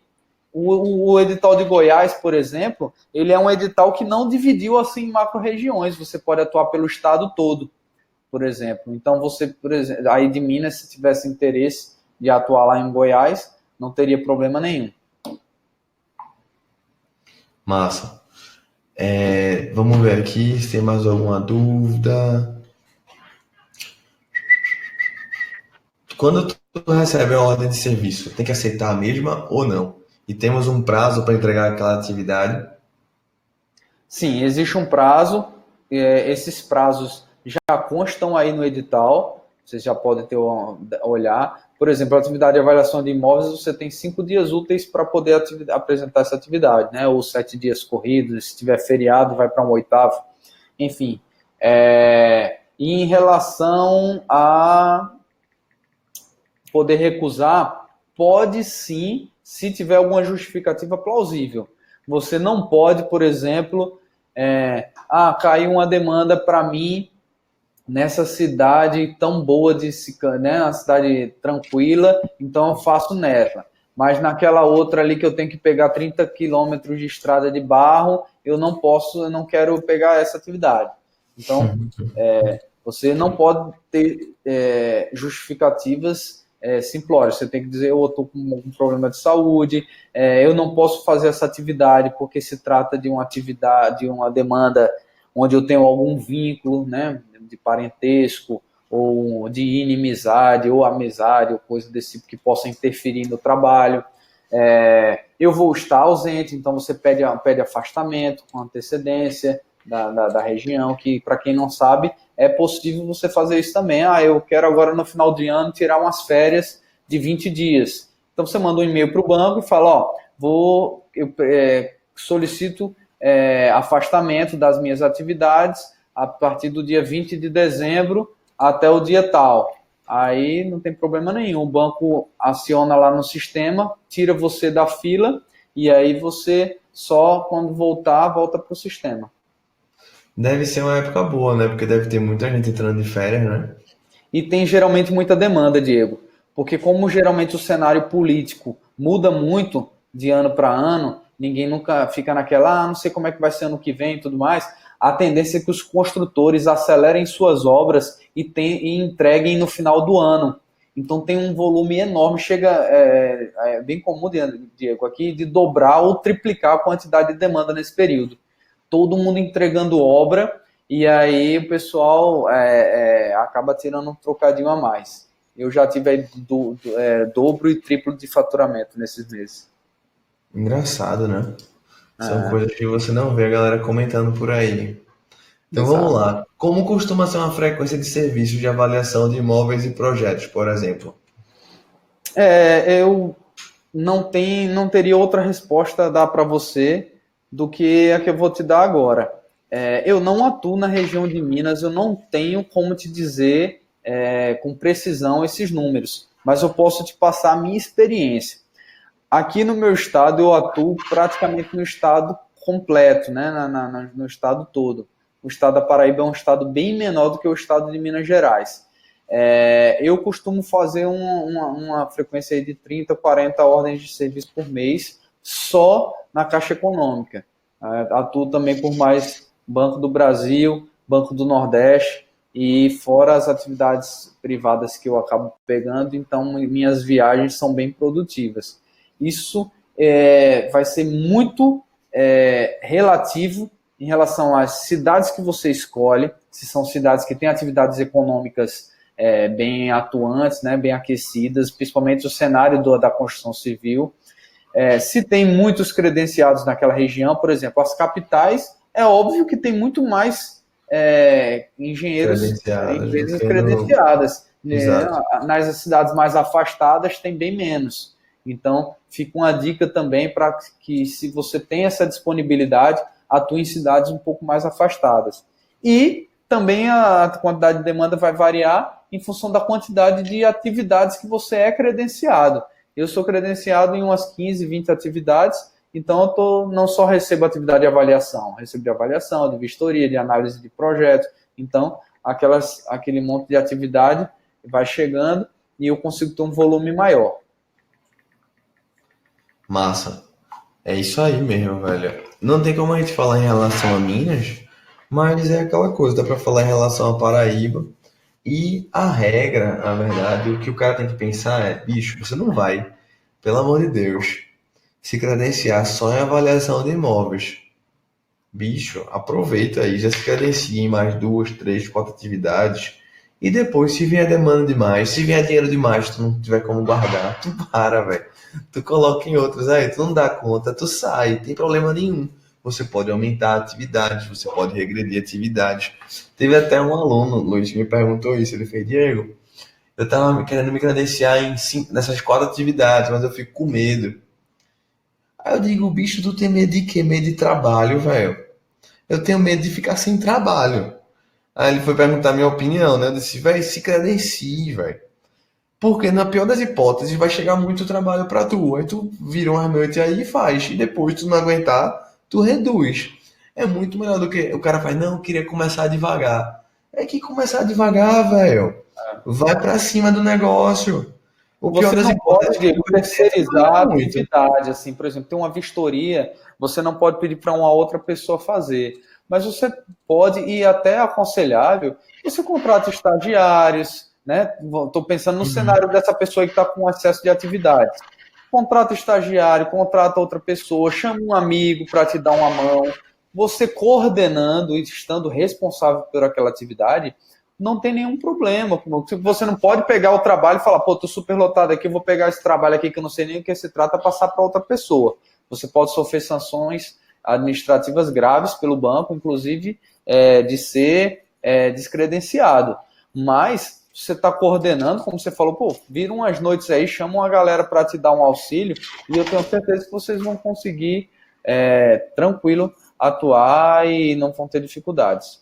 O edital de Goiás, por exemplo, ele é um edital que não dividiu assim em macro-regiões. Você pode atuar pelo estado todo, por exemplo. Então, você, por exemplo, aí de Minas, se tivesse interesse de atuar lá em Goiás, não teria problema nenhum. Massa. Vamos ver aqui se tem mais alguma dúvida. Quando tu recebe a ordem de serviço, tem que aceitar a mesma ou não? E temos um prazo para entregar aquela atividade? Sim, existe um prazo. Esses prazos já constam aí no edital. Vocês já podem olhar. Por exemplo, a atividade de avaliação de imóveis, você tem 5 dias úteis para poder apresentar essa atividade, né? Ou 7 dias corridos, se tiver feriado, vai para um oitavo. Enfim. E em relação a poder recusar, pode sim, se tiver alguma justificativa plausível. Você não pode, por exemplo, caiu uma demanda para mim nessa cidade tão boa né, uma cidade tranquila, então eu faço nela. Mas naquela outra ali que eu tenho que pegar 30 quilômetros de estrada de barro, eu não quero pegar essa atividade. Então, você não pode ter justificativas simplórias. Você tem que dizer, eu estou com um problema de saúde, eu não posso fazer essa atividade porque se trata de uma atividade, de uma demanda onde eu tenho algum vínculo, né, de parentesco, ou de inimizade, ou amizade, ou coisa desse tipo que possa interferir no trabalho. Eu vou estar ausente, então você pede afastamento com antecedência da região, que, para quem não sabe, é possível você fazer isso também. Eu quero agora, no final de ano, tirar umas férias de 20 dias. Então, você manda um e-mail para o banco e fala, eu solicito afastamento das minhas atividades a partir do dia 20 de dezembro até o dia tal. Aí não tem problema nenhum. O banco aciona lá no sistema, tira você da fila e aí você só, quando volta para o sistema. Deve ser uma época boa, né? Porque deve ter muita gente entrando de férias, né? E tem geralmente muita demanda, Diego. Porque como geralmente o cenário político muda muito de ano para ano, ninguém nunca fica naquela, não sei como é que vai ser ano que vem e tudo mais, a tendência é que os construtores acelerem suas obras e entreguem no final do ano. Então tem um volume enorme, chega, bem comum, Diego, aqui, de dobrar ou triplicar a quantidade de demanda nesse período. Todo mundo entregando obra e aí o pessoal acaba tirando um trocadinho a mais. Eu já tive aí dobro e triplo de faturamento nesses meses. Engraçado, né? São É, coisas que você não vê a galera comentando por aí. Então vamos exato. lá. Como costuma ser uma frequência de serviços de avaliação de imóveis e projetos, por exemplo? Eu não teria outra resposta a dar para você do que a que eu vou te dar agora. Eu não atuo na região de Minas, eu não tenho como te dizer com precisão esses números, mas eu posso te passar a minha experiência. Aqui no meu estado, eu atuo praticamente no estado completo, né? No estado todo. O estado da Paraíba é um estado bem menor do que o estado de Minas Gerais. Eu costumo fazer uma frequência aí de 30, 40 ordens de serviço por mês, só na Caixa Econômica. Atuo também por mais Banco do Brasil, Banco do Nordeste, e fora as atividades privadas que eu acabo pegando, então minhas viagens são bem produtivas. Isso vai ser muito relativo em relação às cidades que você escolhe, se são cidades que têm atividades econômicas bem atuantes, né, bem aquecidas, principalmente o cenário da construção civil. Se tem muitos credenciados naquela região, por exemplo, as capitais, é óbvio que tem muito mais engenheiros, Credenciadas do empresas que no. credenciadas. Né? Exato. Nas cidades mais afastadas tem bem menos. Então, fica uma dica também para que, se você tem essa disponibilidade, atue em cidades um pouco mais afastadas. E também a quantidade de demanda vai variar em função da quantidade de atividades que você é credenciado. Eu sou credenciado em umas 15, 20 atividades, então eu não só recebo atividade de avaliação, recebo de avaliação, de vistoria, de análise de projeto. Então, aquele monte de atividade vai chegando e eu consigo ter um volume maior. Massa. É isso aí mesmo, velho. Não tem como a gente falar em relação a Minas, mas é aquela coisa, dá pra falar em relação a Paraíba. E a regra, na verdade, o que o cara tem que pensar é, bicho, você não vai, pelo amor de Deus, se credenciar só em avaliação de imóveis. Bicho, aproveita aí, já se credencia em mais duas, três, quatro atividades. E depois, se vier demanda demais, se vier dinheiro demais, tu não tiver como guardar, tu para, velho. Tu coloca em outros aí, tu não dá conta, tu sai, tem problema nenhum. Você pode aumentar atividades, você pode regredir atividades. Teve até um aluno, Luiz, que me perguntou isso. Ele fez, Diego, eu tava querendo me credenciar nessas quatro atividades, mas eu fico com medo. Aí eu digo, bicho, tu tem medo de quê? Medo de trabalho, velho. Eu tenho medo de ficar sem trabalho. Aí ele foi perguntar a minha opinião, né? Eu disse, velho, se credencie, velho. Porque na pior das hipóteses vai chegar muito trabalho pra tu. Aí tu vira uma noite aí e faz. E depois tu não aguentar, tu reduz. É muito melhor do que o cara faz, não, eu queria começar devagar. É que começar devagar, velho. Vai pra cima do negócio. O pior Você das não hipóteses pode, é que Diego, tu vai ter que terceirizar trabalhar a muito. atividade, assim, por exemplo, tem uma vistoria, você não pode pedir para uma outra pessoa fazer, mas você pode, e até aconselhável, você contrata estagiários, né? Estou pensando no Uhum. cenário dessa pessoa que está com excesso de atividades. Contrata estagiário, contrata outra pessoa, chama um amigo para te dar uma mão. Você coordenando e estando responsável por aquela atividade, não tem nenhum problema. Você não pode pegar o trabalho e falar, pô, tô super lotado aqui, vou pegar esse trabalho aqui que eu não sei nem o que se trata, passar para outra pessoa. Você pode sofrer sanções administrativas graves pelo banco, inclusive de ser descredenciado. Mas você está coordenando, como você falou, pô, vira umas noites aí, chama uma galera para te dar um auxílio, e eu tenho certeza que vocês vão conseguir tranquilo atuar e não vão ter dificuldades.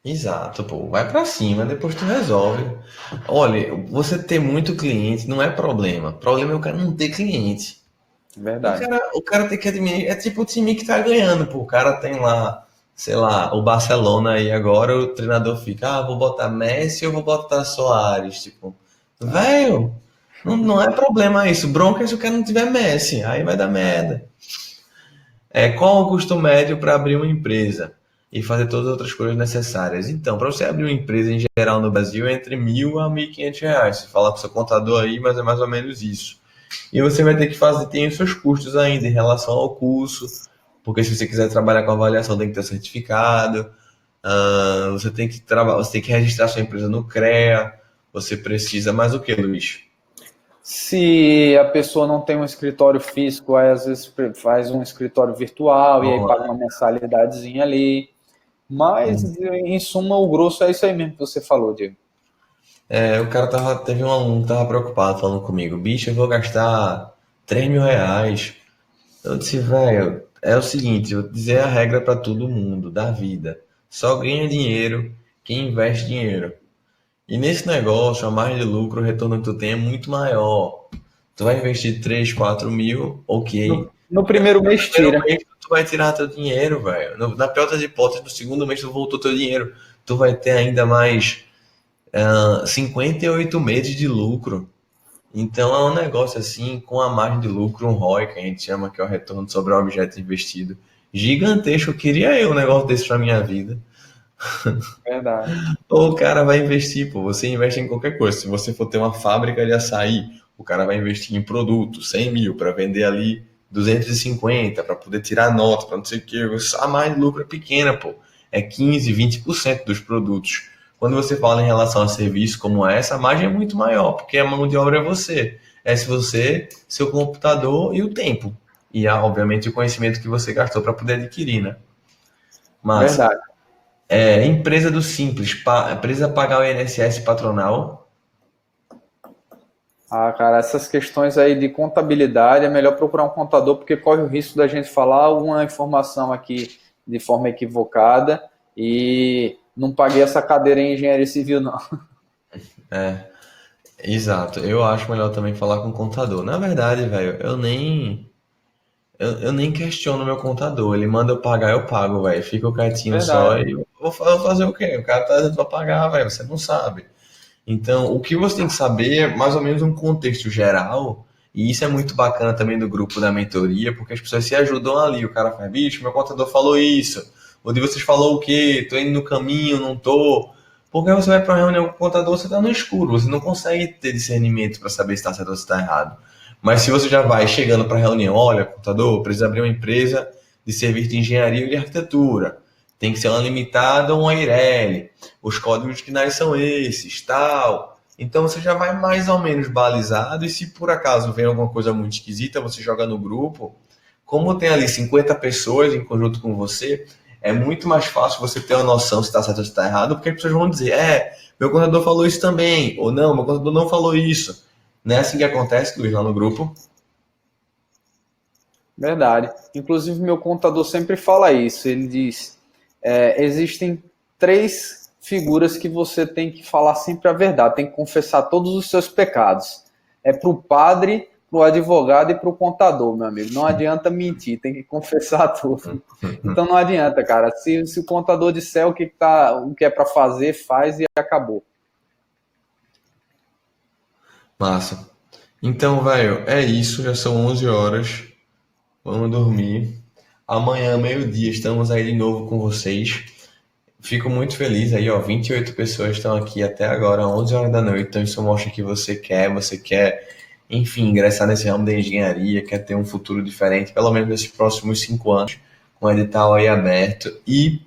Exato, pô. Vai pra cima, depois tu resolve. Olha, você ter muito cliente não é problema. Problema é o cara não ter cliente. Verdade. O cara tem que admitir. É tipo o time que tá ganhando, pô. O cara tem lá, sei lá, o Barcelona aí agora, o treinador fica, ah, vou botar Messi ou vou botar Soares? Tipo, velho, não é problema isso. Bronca é se o cara não tiver Messi, aí vai dar merda. Qual o custo médio para abrir uma empresa e fazer todas as outras coisas necessárias? Então, para você abrir uma empresa em geral no Brasil é entre R$ 1.000 a R$ 1.500. Você fala com o seu contador aí, mas é mais ou menos isso. E você vai ter que fazer, tem os seus custos ainda em relação ao curso, porque se você quiser trabalhar com avaliação tem que ter certificado. Você tem que trabalhar, você tem que registrar sua empresa no CREA, você precisa mais o que, Luiz? Se a pessoa não tem um escritório físico, aí às vezes faz um escritório virtual e aí paga uma mensalidadezinha ali. Mas, em suma, o grosso é isso aí mesmo que você falou, Diego. O cara teve um aluno que tava preocupado falando comigo, bicho, eu vou gastar R$ 3.000. Eu disse, velho, é o seguinte, eu vou dizer a regra para todo mundo da vida. Só ganha dinheiro quem investe dinheiro. E nesse negócio, a margem de lucro, o retorno que tu tem é muito maior. Tu vai investir 3, 4 mil, ok. No primeiro mês Primeiro tira. mês tu vai tirar teu dinheiro, velho. Na pior das hipóteses, no segundo mês tu voltou teu dinheiro. Tu vai ter ainda mais 58 meses de lucro. Então é um negócio assim, com a margem de lucro, um ROI, que a gente chama que é o retorno sobre o objeto investido, gigantesco. Eu queria um negócio desse pra minha vida. Verdade. Ou o cara vai investir, pô, você investe em qualquer coisa. Se você for ter uma fábrica de açaí, o cara vai investir em produto, 100 mil, para vender ali 250, para poder tirar nota, para não sei o quê. A margem de lucro é pequena, pô. É 15, 20% dos produtos. Quando você fala em relação a serviço como essa, a margem é muito maior, porque a mão de obra é você. É se você, seu computador e o tempo. E, obviamente, o conhecimento que você gastou para poder adquirir, né? Massa. Verdade. Empresa do Simples, precisa pagar o INSS patronal. Ah, cara, essas questões aí de contabilidade é melhor procurar um contador, porque corre o risco da gente falar alguma informação aqui de forma equivocada e não paguei essa cadeira em engenharia civil, não. Exato, eu acho melhor também falar com o contador. Na verdade, velho, eu nem questiono meu contador. Ele manda eu pagar, eu pago, velho. Fico quietinho só Verdade. e eu vou fazer o quê? O cara tá dizendo pra pagar, velho, você não sabe. Então, o que você tem que saber é mais ou menos um contexto geral, e isso é muito bacana também do grupo da mentoria, porque as pessoas se ajudam ali. O cara faz, bicho, meu contador falou isso, o de vocês falou o quê? Tô indo no caminho, não tô. Porque você vai para uma reunião com o contador, você tá no escuro, você não consegue ter discernimento para saber se está certo ou se está errado. Mas se você já vai chegando para a reunião, olha, contador, precisa abrir uma empresa de serviço de engenharia e de arquitetura. Tem que ser uma limitada ou uma Eireli. Os códigos de KNAI são esses, tal. Então você já vai mais ou menos balizado e se por acaso vem alguma coisa muito esquisita, você joga no grupo. Como tem ali 50 pessoas em conjunto com você, é muito mais fácil você ter uma noção se está certo ou se está errado, porque as pessoas vão dizer, meu contador falou isso também, ou não, meu contador não falou isso. Não é assim que acontece, Luiz, lá no grupo? Verdade. Inclusive, meu contador sempre fala isso. Ele diz: existem três figuras que você tem que falar sempre a verdade, tem que confessar todos os seus pecados. É para o padre, para o advogado e para o contador, meu amigo. Não adianta mentir, tem que confessar tudo. Então não adianta, cara. Se o contador disser o que é para fazer, faz e acabou. Massa. Então, velho, é isso, já são 11 horas. Vamos dormir. Amanhã, meio-dia, estamos aí de novo com vocês. Fico muito feliz aí, ó. 28 pessoas estão aqui até agora, 11 horas da noite. Então, isso mostra que você quer, enfim, ingressar nesse ramo da engenharia, quer ter um futuro diferente, pelo menos nesses próximos 5 anos, com o edital aí aberto. E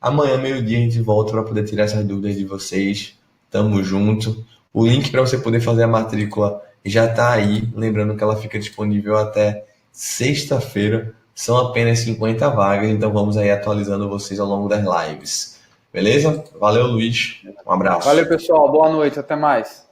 amanhã, meio-dia, a gente volta para poder tirar essas dúvidas de vocês. Tamo junto. O link para você poder fazer a matrícula já está aí. Lembrando que ela fica disponível até sexta-feira. São apenas 50 vagas, então vamos aí atualizando vocês ao longo das lives. Beleza? Valeu, Luiz. Um Valeu, abraço. pessoal. Boa noite. Até mais.